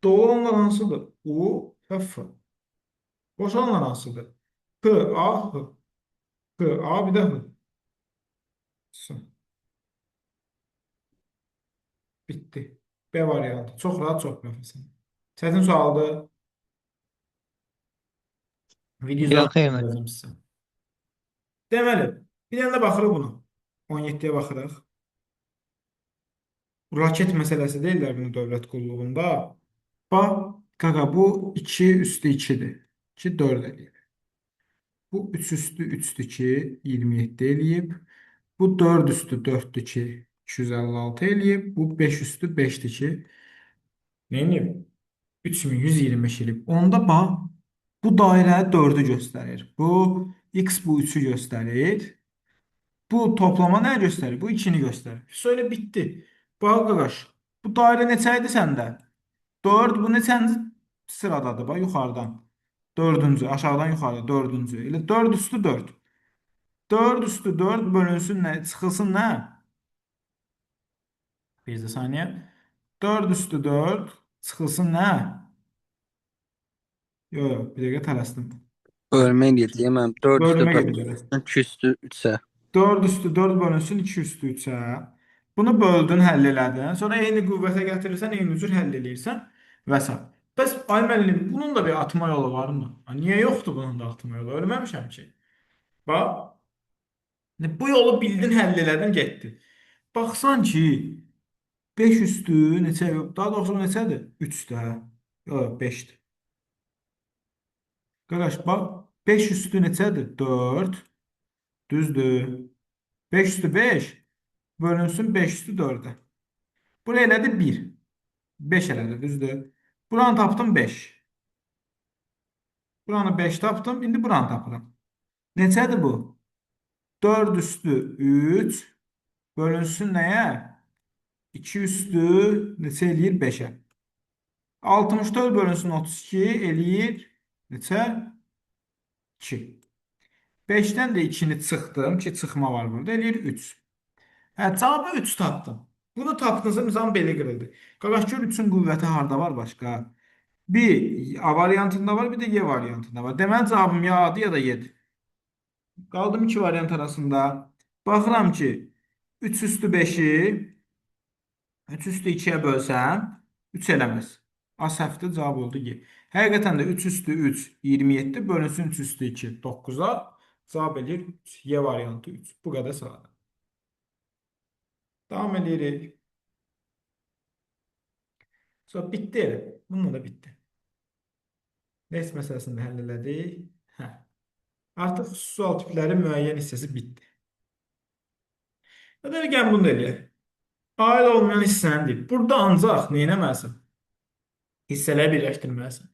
Speaker 1: Doğulu olanlar hansıdır? U və F. Boş olanlar hansıdır? P, A, H. P, A bir də H. So, bitdi. B variantı. Çox rahat, çox nəfəsən. Çətin sualdır.
Speaker 3: Yox, xeyr
Speaker 1: Video
Speaker 3: müəllim.
Speaker 1: yazım sizə. Deməli, bir dənə də baxırıq buna. 17-yə baxırıq. Raket məsələsi deyirlər bunu dövlət qulluğunda. Bax, qaqa bu 2 üstü 2-dir. 2, 4 eləyir. Bu 3 üstü 3-dür ki, 27 eləyib. Bu 4 üstü 4-dür ki, 256 eləyib. Bu 5 üstü 5-dir ki, nə eləyib? 3125 eləyib. Onda bax, bu dairə 4-ü göstərir. Bu x bu 3-ü göstərir. Bu toplama nə göstərir? Bu 2-ni göstərir. Söyle bitdi. Bax qardaş, bu dairə neçə idi səndə? 4, bu neçənci sıradadır? Bax yuxarıdan. 4-cü, aşağıdan yuxarı 4-cü. Elə 4 üstü 4. 4 üstü 4 bölünsün nə? Çıxılsın nə? Bir də saniyə. 4 üstü 4 çıxılsın nə? Yox, yox, bir dəqiqə tələsdim.
Speaker 4: Bölme edeyim. 4 üstü
Speaker 1: Bölmə
Speaker 4: 4.
Speaker 1: gedəcək.
Speaker 4: 2 üstü 3'e.
Speaker 1: 4 üstü 4 bölünsün 2 üstü 3'ə. Bunu böldün, həll elədin. Sonra eyni qüvvətə gətirirsən, eyni cür həll eləyirsən və s. Bəs ay müəllim, bunun da bir atma yolu varmı? Ha, niyə yoxdur bunun da atma yolu? Ölməmişəm ki. Bax, bu yolu bildin, həll elədin, getdi. Baxsan ki, 5 üstü neçə yox, daha doğrusu bu neçədir? 3-dür, hə? Yox, 5-dir. Qardaş, bax, 5 üstü neçədir? 4, düzdür. 5 üstü 5 bölünsün 5 üstü 4'ə. Buraya elədi 1. 5 elədi, düzdür. Buranı tapdım 5. Buranı 5 tapdım. İndi buranı tapıram. Neçədir bu? 4 üstü 3 bölünsün nəyə? 2 üstü neçə eləyir? 5'ə. 64 bölünsün 32 eləyir neçə? 2. 5'dən də 2'ni çıxdım ki, çıxma var burada. Eləyir 3. Hə, cavabı 3 tapdım. Bunu tapdınızsa misal belə qırıldı. Qardaş gör 3-ün qüvvəti harda var başqa? Bir A variantında var, bir de Y variantında var. Deməli cavabım ya A'dır ya da Y'dir. Qaldım iki variant arasında. Baxıram ki 3 üstü 5'i 3 üstü 2'ye bölsəm 3 eləməz. A səhvdir, cavab oldu Y. Həqiqətən də 3 üstü 3 27 bölünsün 3 üstü 2 9'a cavab eləyir 3. Y variantı 3. Bu qədər sadə. Davam edirik. Sonra bitdi elə. Bununla da bitdi. Rest məsələsini də həll elədik. Hə. Artıq sual tipləri müəyyən hissəsi bitdi. Hadi gəlin bunu da eləyək. Aid olmayan hissəni deyib. Burada ancaq nə etməlisən? Hissələri birləşdirməlisən.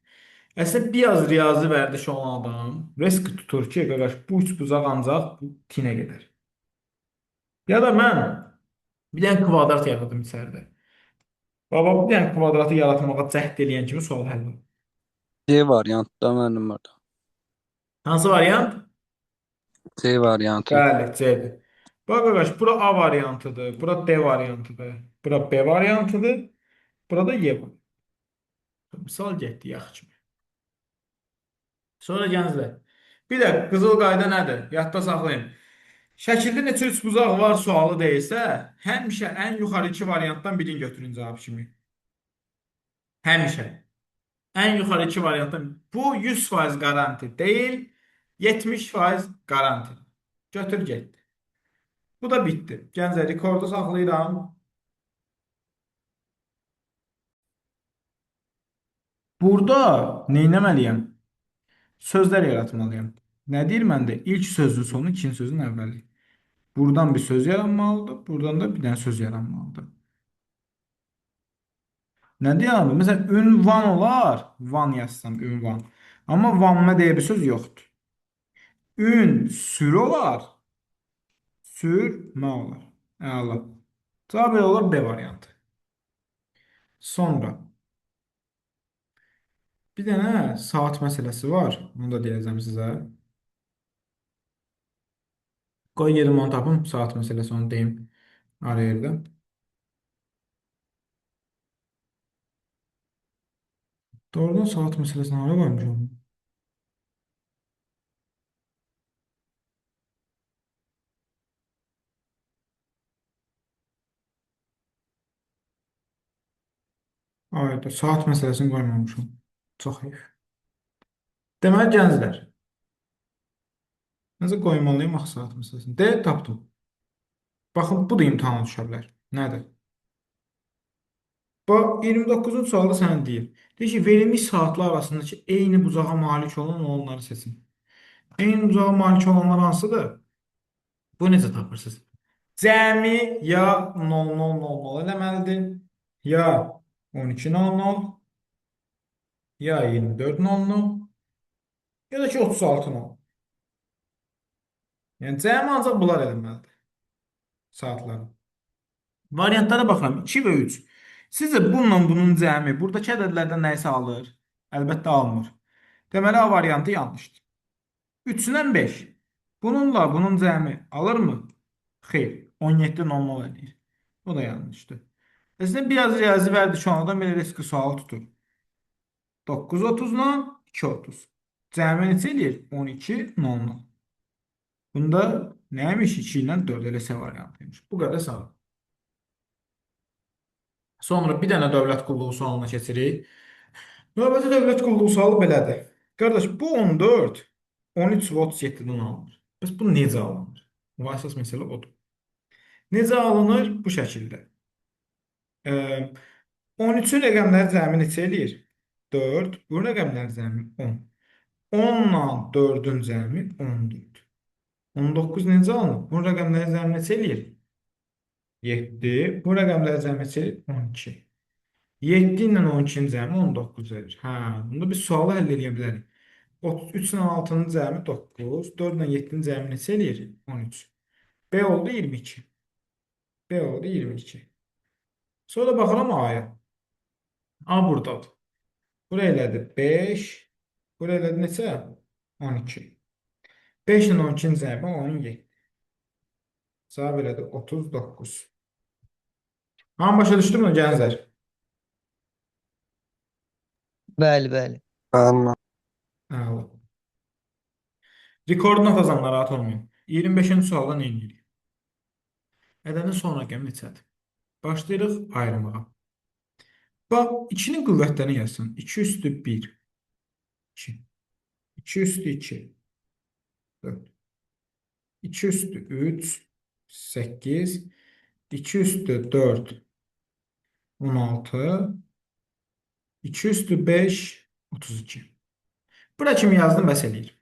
Speaker 1: Əslində biraz riyazi vərdiş olan adam risk tutur ki, qardaş bu üç bucaq ancaq bu tinə gedər. Ya da mən bir dənə kvadrat yaradım içəridə. Baba bir dənə kvadratı yaratmağa cəhd eləyən kimi sual həll olur.
Speaker 4: C variantı da mənim orada.
Speaker 1: Hansı variant?
Speaker 4: C variantı.
Speaker 1: Bəli, C-dir. Bax qardaş, bura A variantıdır, bura D variantıdır, bura B variantıdır, burada Y var. Misal getdi yaxşı kimi. Sonra gənclər. Bir də qızıl qayda nədir? Yadda saxlayın. Şəkildə neçə üçbucaq var sualı deyilsə, həmişə ən yuxarı iki variantdan birini götürün cavab kimi. Həmişə. Ən yuxarı iki variantdan. Bu 100% garanti deyil, 70% garanti. Götür getdi. Bu da bitdi. Gənclər, rekordu saxlayıram. Burada nə etməliyəm? Sözlər yaratmalıyam. Nə deyir məndə? İlk sözün sonu, ikinci sözün əvvəli. Buradan bir söz yaranmalıdır. Buradan da bir dənə söz yaranmalıdır. Nə deyirəm? Məsələn, ünvan olar. Van yazsam, ünvan. Amma vanma deyə bir söz yoxdur. Sür olar. Sürmə olar. Əla. Cavab elə olur B variantı. Sonra bir dənə saat məsələsi var. Onu da deyəcəm sizə. Qoy yerim onu tapım. Saat məsələsi onu deyim. Araya yerdə. Doğrudan saat məsələsini hara qoymuşam? Ayda saat məsələsini qoymamışam. Çox heyf. Deməli gənclər. Necə qoymalıyım axı saat məsələsini? D tapdım. Baxın bu da imtahana düşə bilər. Nədir? Bax 29-cu sualda sənə deyir. Deyir ki, verilmiş saatlar arasındakı eyni bucağa malik olan olanları seçin. Eyni bucağa malik olanlar hansıdır? Bu necə tapırsınız? Cəmi ya 0000 eləməlidir, ya 1200, ya 2400, ya da ki 3600. Yəni cəmi ancaq bunlar eləməlidir saatları. Variantlara baxıram 2 və 3. Sizcə bununla bunun cəmi buradakı ədədlərdən nəyisə alır? Əlbəttə almır. Deməli A variantı yanlışdır. 3-dən 5. Bununla bunun cəmi alırmı? Xeyr. 17,00 eləyir. Bu da yanlışdır. Əslində biraz riyazi vərdişonlardan belə riski sualı tutur. 9:30-la 2:30. Cəmi neçə eləyir? 12:00. Bunda nəymiş? 2 ilə 4 elə C variantıymış. Bu qədər sağ ol. Sonra bir dənə dövlət qulluğu sualına keçirik. Növbəti dövlət qulluğu sualı belədir. Qardaş, bu 14 13 və 37-dən alınır. Bəs bu necə alınır? Bu əsas məsələ odur. Necə alınır? Bu şəkildə. 13-ün rəqəmləri cəmi neçə eləyir? 4. Bu rəqəmlər cəmi 10. 10 ilə 4-ün cəmi 14. 19 necə alınır? Bu rəqəmləri cəmi neçə eləyir? 7. Bu rəqəmləri cəmi neçə eləyir? 12. 7 ilə 12-nin cəmi 19 verir. Hə, bunda biz sualı həll edə bilərik. 3 ilə 6-nın cəmi 9. 4 ilə 7-nin cəmi neçə eləyir? 13. B oldu 22. B oldu 22. Sonra baxıram A-ya. A buradadır. Buraya elədi 5. Buraya elədi neçə? 12. 5 ilə 12-nin cəmi 17. Cavab elədi 39. Hamı başa düşdü mü gənclər?
Speaker 3: Bəli, bəli.
Speaker 4: Ben
Speaker 1: Əla. Rekordunu atacam, narahat olmayın. 25-ci sualda nə edirik? Ədədin son rəqəmi neçədir? Başlayırıq ayırmağa. Bax, 2-nin qüvvətlərini yazsın. 2 üstü 1. 2. 2 üstü 2. 4. 2 üstü 3. 8. 2 üstü 4. 16. 2 üstü 5. 32. Bura kimi yazdım, bəs eləyir.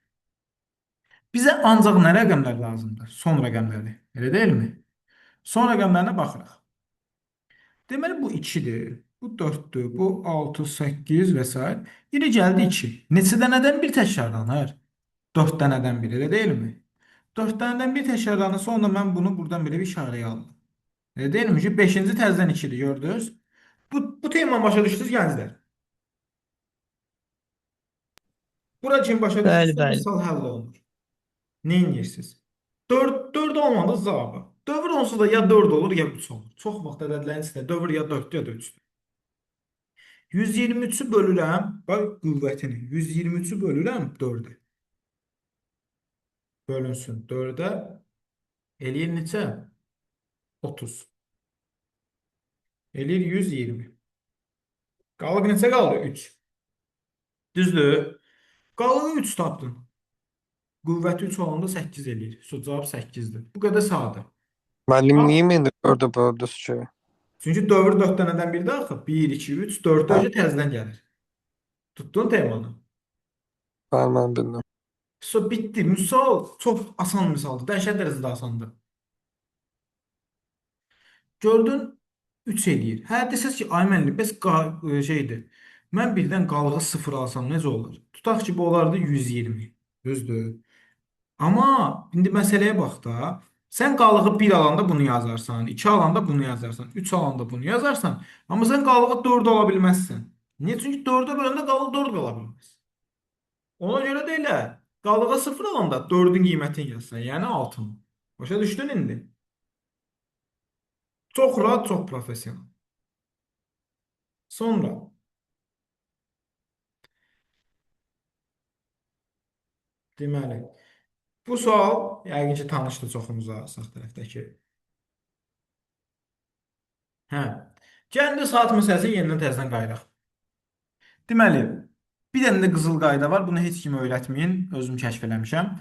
Speaker 1: Bizə ancaq nə rəqəmlər lazımdır? Son rəqəmləri. Elə deyilmi? Son rəqəmlərinə baxırıq. Deməli bu 2-dir, bu 4-dür, bu 6, 8 və s. Biri gəldi 2. Neçə dənədən bir təkrarlanır? 4 dənədən bir, elə deyilmi? 4 dənədən bir təkrarlanır, sonra mən bunu buradan belə bir işarəyə aldım. Elə deyilmi ki, 5-ci təzədən 2-dir, gördünüz? Bu temanı başa düşdünüz gənclər? Bura kimi başa
Speaker 3: Bəli,
Speaker 1: düşdünüz,
Speaker 3: bəli.
Speaker 1: misal həll olunur. Nə edirsiniz? 4 olmadı cavabı. Dövr onsuz da ya 4 olur ya 3 olur. Çox vaxt ədədlərin içində dövr ya 4 ya da 3-dür. 123-ü bölürəm, bax qüvvətini. 123-ü bölürəm 4-ə. Bölünsün 4-ə. Eləyir neçə? 30. Eləyir 120. Qalıq neçə qaldı? 3. Düzdür? Qalığı 3 tapdın. Qüvvəti 3 olanda 8 eləyir. Cavab 8-dir. Bu qədər sadə.
Speaker 4: Müəllim niyə məni orada böldünüz ki?
Speaker 1: Çünki dövr 4 dənədən biridir axı. 1, 2, 3, 4 öcə təzədən gəlir. Tutdun temanı.
Speaker 4: Ben bildim.
Speaker 1: Bitdi. Misal çox asan misaldır. Dəhşət dərəcədə asandır. Gördün 3 eləyir. Hə desəz ki, ay müəllim, bəs şeydir. Mən birdən qalığı 0 alsam necə olur? Tutaq ki, bu olardı 120. Düzdür? Amma indi məsələyə bax da. Sən qalığı 1 alanda bunu yazarsan, 2 alanda bunu yazarsan, 3 alanda bunu yazarsan, amma sən qalığı 4 ala bilməzsən. Niyə? Çünki 4-ə böləndə qalıq 4 qala bilməz. Ona görə də elə qalığa 0 alanda 4-ün qiymətini yazsan, yəni 6-nı. Başa düşdün indi? Çox rahat, çox professional. Sonra deməli, bu sual yəqin ki tanışdı çoxumuza sağ tərəfdəki. Hə. Gəlin saat məsələsi yenidən təzədən qayıdaq. Deməli, bir dənə də qızıl qayda var. Bunu heç kimə öyrətməyin. Özüm kəşf eləmişəm.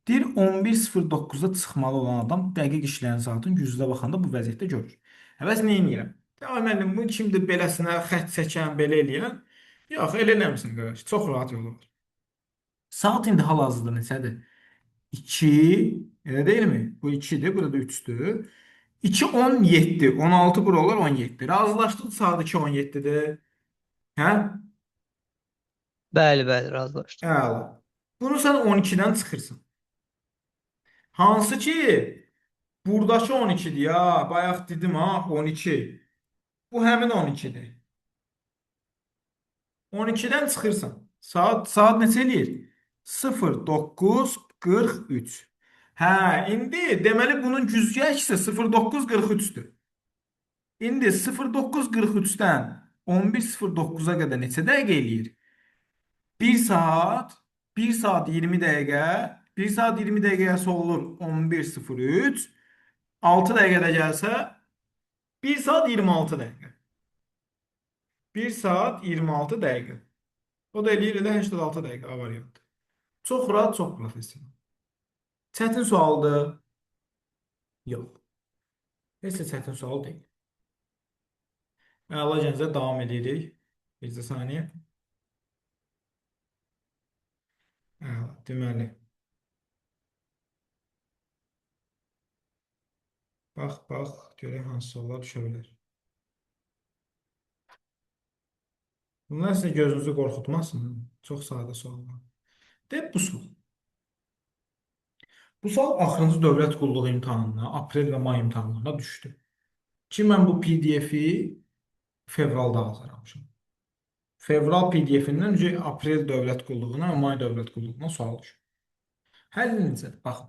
Speaker 1: Deyir 11:09-da çıxmalı olan adam dəqiq işləyən saatın güzdə baxanda bu vəziyyətdə görür. Həvəs nə edirəm? Ya müəllim, bu kimdir beləsinə xətt çəkən, belə eləyən? Yox, elə eləmirsən qardaş. Çox rahat yolu var. Saat indi hal-hazırda neçədir? 2, elə deyilmi? Bu 2-dir, burada 3-dür. 2:17, 16 bura olur 17. Razılaşdıq saat 2:17-dir. Hə?
Speaker 3: Bəli, bəli, razılaşdım.
Speaker 1: Əla. Bunu sən 12-dən çıxırsan. Hansı ki buradakı 12-dir ya. Bayaq dedim ha 12. Bu həmin 12-dir. 12-dən çıxırsan. Saat neçə eləyir? 09:43. Hə, indi deməli bunun güzgü əksi 09:43-dür. İndi 09:43-dən 11:09-a qədər neçə dəqiqə eləyir? 1 saat, 1 saat 20 dəqiqə, 1 saat 20 dəqiqəyə solur 11:03, 6 dəqiqədə gəlsə 1 saat 26 dəqiqə. 1 saat 26 dəqiqə. O da eləyir elə 86 dəqiqə A variantı. Çox rahat, çox professional. Çətin sualdır? Yox. Heç də çətin sual deyil. Əla gəncə davam edirik. Bircə saniyə. Əla, deməli. Bax, görək hansı suallar düşə bilər. Bunlar sizə gözünüzü qorxutmasın. Çox sadə suallar. Deyək bu sual. Bu sual axırıncı dövlət qulluğu imtahanına, aprel və may imtahanlarına düşdü. Ki mən bu PDF-i fevralda hazırlamışam. Fevral PDF-indən aprel dövlət qulluğuna və may dövlət qulluğuna sual düşür. Həlli necədir? Baxın.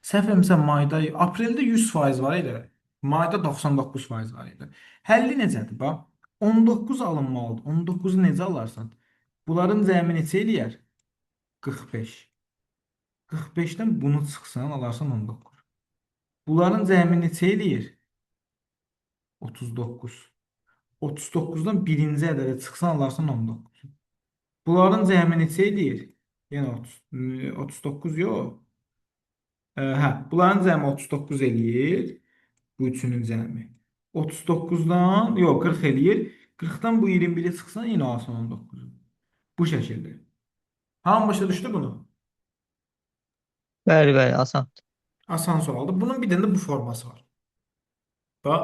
Speaker 1: Səhv etmirəmsə mayda, apreldə 100% var idi. Mayda 99% var idi. Həlli necədir? Bax, 19 alınmalıdır. 19-u necə alarsan? Bunların cəmi neçə eləyər? 45. 45-dən bunu çıxsan, alarsan 19. Bunların cəmi neçə eləyir? 39. 39-dan birinci ədədə çıxsan, alarsan 19. Bunların cəmi neçə eləyir? Yəni 39 yox. Hə, bunların cəmi 39 eləyir. Bu üçünün cəmi. 39-dan, yox 40 eləyir. 40-dan bu 21-ə çıxsan, yenə alsan 19. Bu şəkildə. Hamı başa düşdü bunu?
Speaker 3: Bəli, bəli, asan.
Speaker 1: Asan sualdır. Bunun bir dənə də bu forması var. Bax,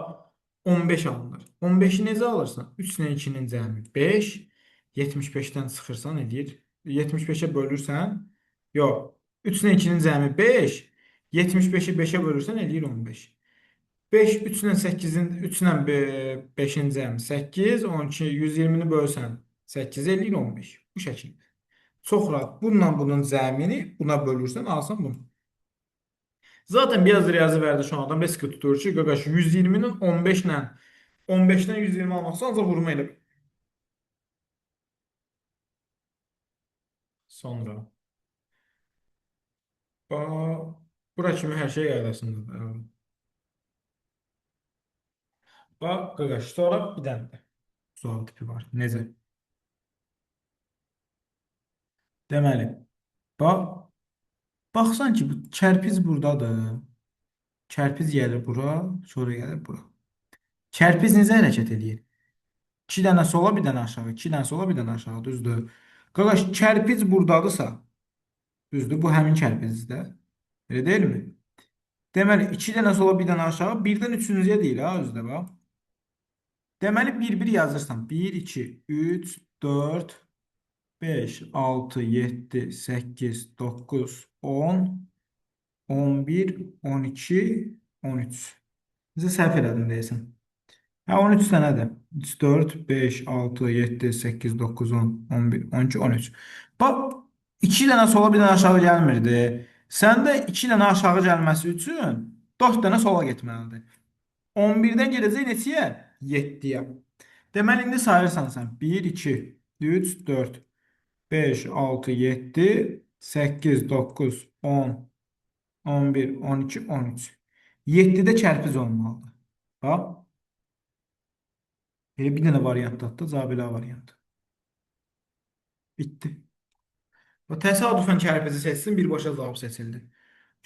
Speaker 1: 15 alınır. 15-i necə alırsan? 3 ilə 2-nin cəmi 5. 75-dən çıxırsan edir. 75-ə bölürsən, yox. 3 ilə 2-nin cəmi 5. 75-i 5-ə bölürsən edir 15. 5, 3 ilə 8-in, 3 ilə 5-in cəmi 8. 12, 120-ni bölsən 8 edir 15. Bu şəkildə. Çox rahat. Bununla bunun cəmini buna bölürsən, alsan bunu. Zaten biraz riyazi vərdiş olan adam riski tutur ki, qardaş 120-nin 15 ilə 15-dən 120 almaqsa ancaq vurma elə. Sonra bura kimi hər şey qaydasındadır. Bax, qardaş, sonra bir dənə də sual tipi var. Necə? Deməli, baxsan ki, bu kərpiz buradadır. Kərpiz gəlir bura, sonra gəlir bura. Kərpiz necə hərəkət edir? 2 dənə sola, bir dənə aşağı, 2 dənə sola, bir dənə aşağı, düzdür? Qardaş, kərpiz buradadırsa, düzdür, bu həmin kərpizdir. Elə deyilmi? Deməli, 2 dənə sola, bir dənə aşağı, birdən üçüncüyə deyil ha, özdə bax. Deməli, 1-1 yazırsan. 1, 2, 3, 4, 5, 6, 7, 8, 9, 10, 11, 12, 13. Bizə səhv elədin deyəsən. Hə, 13 dənədir. 3, 4, 5, 6, 7, 8, 9, 10, 11, 12, 13. Bax, 2 dənə sola, bir dənə aşağı gəlmirdi. Səndə 2 dənə aşağı gəlməsi üçün 4 dənə sola getməlidir. 11-dən gedəcək neçəyə? 7-yə. Deməli, indi sayırsan sən. 1, 2, 3, 4, 5, 6, 7, 8, 9, 10, 11, 12, 13. 7-də kərpic olmalıdır. Bax, bir dənə variant tapdı, Zabilə variantı. Bitdi. Və təsadüfən kərpici seçsin, birbaşa cavab seçildi.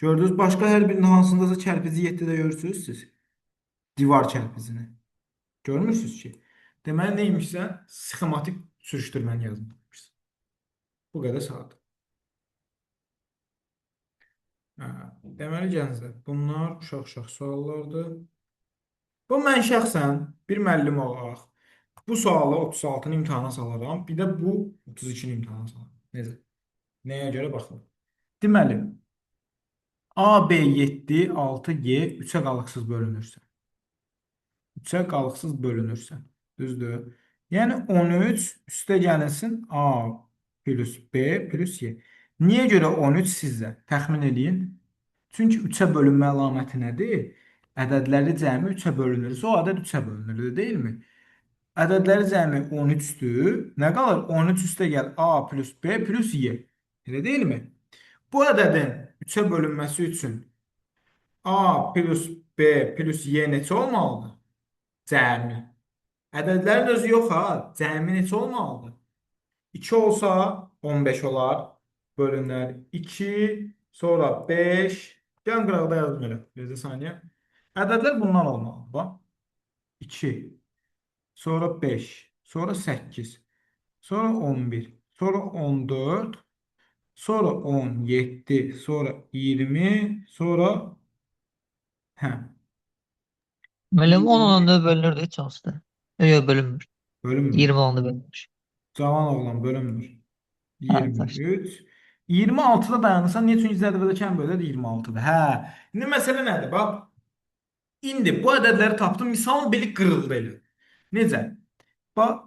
Speaker 1: Gördünüz, başqa hər birinin hansındasa kərpici 7-də görürsünüz siz. Divar kərpicini. Görmürsünüz ki. Deməli, neymişsən? Sxematik sürüşdürməni yazmışsın. Bu qədər saat. Deməli, gənclər, bunlar uşaq-uşaq suallardır. Bu mən şəxsən bir müəllim olaraq bu sualı 36-nı imtahana salaram. Bir də bu 32-ni imtahana salaram. Necə? Nəyə görə baxın. Deməli, A, B 7, 6, Y 3-ə qalıqsız bölünürsə. 3-ə qalıqsız bölünürsə. Düzdür? Yəni 13 üstə gəlsin A plus B plus Y. Niyə görə 13 sizdə? Təxmin edin. Çünki 3-ə bölünmə əlaməti nədir? Ədədləri cəmi 3-ə bölünürsə, o ədəd 3-ə bölünür, deyilmi? Ədədləri cəmi 13-dür. Nə qalır? 13 üstə gəl A plus B plus Y. Elə deyilmi? Bu ədədin 3-ə bölünməsi üçün A plus B plus Y neçə olmalıdır? Cəmi. Ədədlərin özü yox ha. Cəmi neçə olmalıdır? 2 olsa 15 olar. Bölünər 2, sonra 5. Gəlin qıraqda yazdım elə. Bir saniyə. Ədədlər bundan olmalıdır. Bax. 2, sonra 5, sonra 8, sonra 11, sonra 14, sonra 17, sonra 20, sonra hə,
Speaker 3: Müəllim 10
Speaker 1: 20
Speaker 3: onda bölünür heç hansıda. Yox, bölünmür.
Speaker 1: bölünmür.
Speaker 3: 20 onda bölünmür.
Speaker 1: Cavan oğlan bölünmür.
Speaker 3: Hə, daşdı.
Speaker 1: 23. 26-da dayanırsan, niyə? Çünki zədvədəkən bölür 26-da. Hə. İndi məsələ nədir? Bax, indi bu ədədləri tapdım. Misal beli qırıldı elə. Necə? Bax,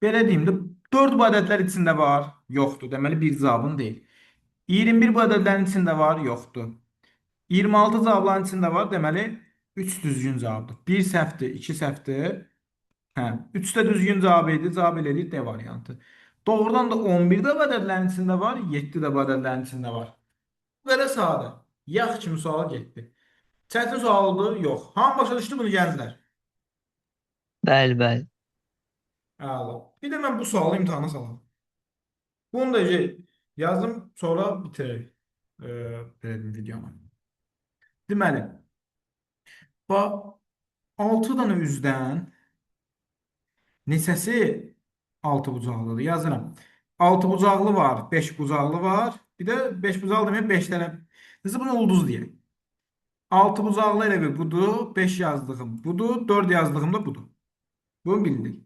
Speaker 1: belə deyim də 4 bu ədədlər içində var? Yoxdur. Deməli, bir cavabın deyil. 21 bu ədədlərin içində var? Yoxdur. 26 cavabların içində var? Deməli, 3 düzgün cavabdır. 1 səhvdir, 2 səhvdir. Hə, 3 də düzgün cavab idi. Cavab elədik D variantı. Doğrudan da 11 də bu ədədlərin içində var, 7 də bu ədədlərin içində var. Bu qədər sadə. Yax kimi suala getdi. Çətin sualdır? Yox. Hamı başa düşdü bunu gənclər?
Speaker 3: Bəli, bəli.
Speaker 1: Əla. Bir də mən bu sualı imtahana salam. Bunu da yazdım, sonra bitirək. Bitirdim videomu. Deməli, bax, 6 dənə üzdən neçəsi 6 bucaqlıdır? Yazıram. 6 bucaqlı var, 5 bucaqlı var. Bir də 5 bucaqlı demək 5 dənə. Nəsə bunu ulduz deyək. 6 bucaqlı elə bir budur, 5 yazdığım budur, 4 yazdığım da budur. Bunu bildik.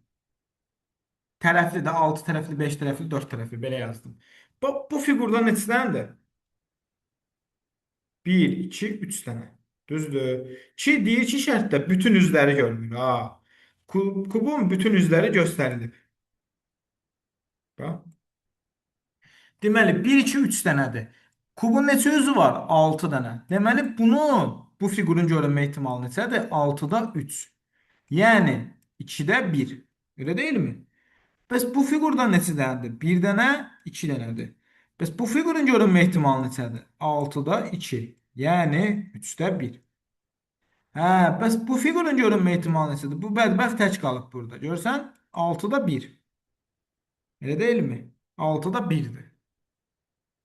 Speaker 1: Tərəfli də 6 tərəfli, 5 tərəfli, 4 tərəfli belə yazdım. Bu fiqurda neçə dənədir? 1, 2, 3 dənə. Düzdür. Ki deyir ki, şərtdə bütün üzləri görünür. Ha. Kubun bütün üzləri göstərilib. Bax. Deməli, 1, 2, 3 dənədir. Kubun neçə üzü var? 6 dənə. Deməli, bu fiqurun görünmə ehtimalı neçədir? 6-da 3. Yəni, 2-də 1. Elə deyilmi? Bəs bu fiqurdan neçə dənədir? 1 dənə, 2 dənədir. Bəs bu fiqurun görünmə ehtimalı neçədir? 6-da 2. Yəni, 3-də 1. Hə, bəs bu fiqurun görünmə ehtimalı neçədir? Bu bədbəxt tək qalıb burada. Görsən, 6-da 1. Elə deyilmi? 6-da 1-dir.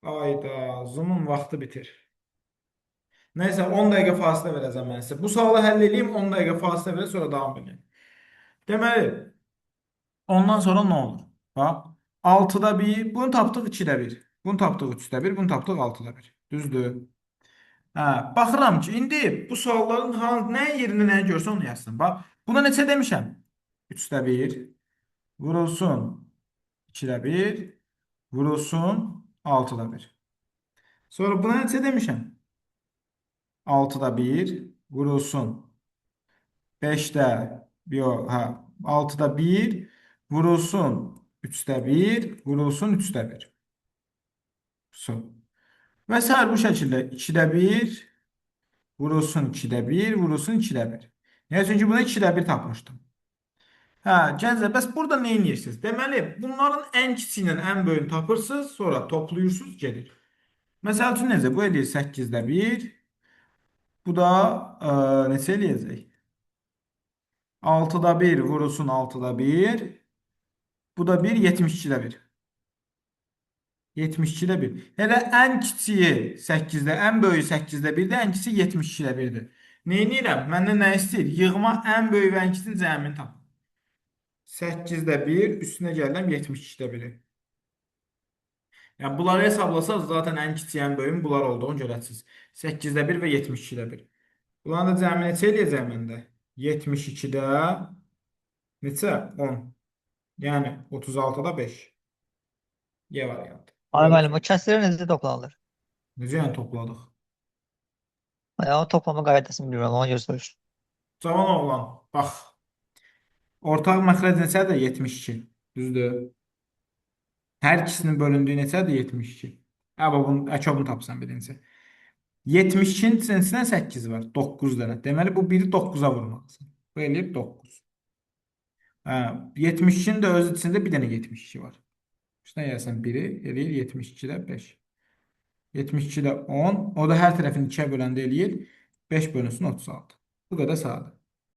Speaker 1: Ayda, Zoom-un vaxtı bitir. Nəysə, 10 dəqiqə fasilə verəcəm mən sizə. Bu sualı həll edeyim, 10 dəqiqə fasilə verə, sonra davam edeyim. Deməli, ondan sonra nə olur? Bax, 6-da 1, bunu tapdıq 2-də 1. Bunu tapdıq 3-də 1, bunu tapdıq 6-da 1. Düzdür? Hə, baxıram ki, indi bu sualların nə yerində nə görsə onu yazsın. Bax, buna neçə demişəm? 3-də 1 vurulsun 2-də 1 vurulsun 6-da 1. Sonra buna neçə demişəm? 6-da 1 vurulsun 5-də yox, hə, 6-da 1 vurulsun 3-də 1 vurulsun 3-də 1. Son. Və sair bu şəkildə 2-də 1 vurulsun 2-də 1 vurulsun 2-də 1. Yəni çünki buna 2-də 1 tapmışdım. Hə, gənclər, bəs burada nə edirsiniz? Deməli, bunların ən kiçiyi ilə ən böyüyünü tapırsınız, sonra toplayırsınız, gedir. Məsəl üçün necə? Bu eləyir 8-də 1. Bu da neçə eləyəcək? 6-da 1 vurulsun 6-da 1. Bu da 1, 72-də 1. 72-də 1. Elə ən kiçiyi 8-də, ən böyüyü 8-də 1-də, ən kiçiyi 72-də 1-dir. Neynirəm? Məndən nə istəyir? Yığma ən böyük və ən kiçinin cəmini tap. 8-də 1 üstünə gəldim 72-də 1-i. Yəni bunları hesablasaq zaten ən kiçik ən böyüyün bunlar olduğunu görəcəksiniz. 8-də 1 və 72-də 1. Bunların da cəmi neçə eləyəcəm məndə? 72-də neçə? 10. Yəni 36-da 5. Y variantı.
Speaker 3: Ay müəllim, o kəsrlər necə toplanılır?
Speaker 1: Necə yəni topladıq?
Speaker 3: Ya o toplama qaydasını bilmirəm, ona görə soruşdum.
Speaker 1: Cavan oğlan, bax. Ortaq məxrəc neçədir? 72. Düzdür? Hər ikisinin bölündüyü neçədir? 72. Əbə bunu, əkobunu tapsan birinci. 72-nin içində 8 var. 9 dənə. Deməli, bu biri 9-a vurmalısın. Bu eləyir 9. Hə, 72-nin də öz içində bir dənə 72 var. Üstünə gəlsən biri eləyir 72-də 5. 72-də 10. O da hər tərəfini 2-yə böləndə eləyir 5 bölünsün 36. Bu qədər sadə.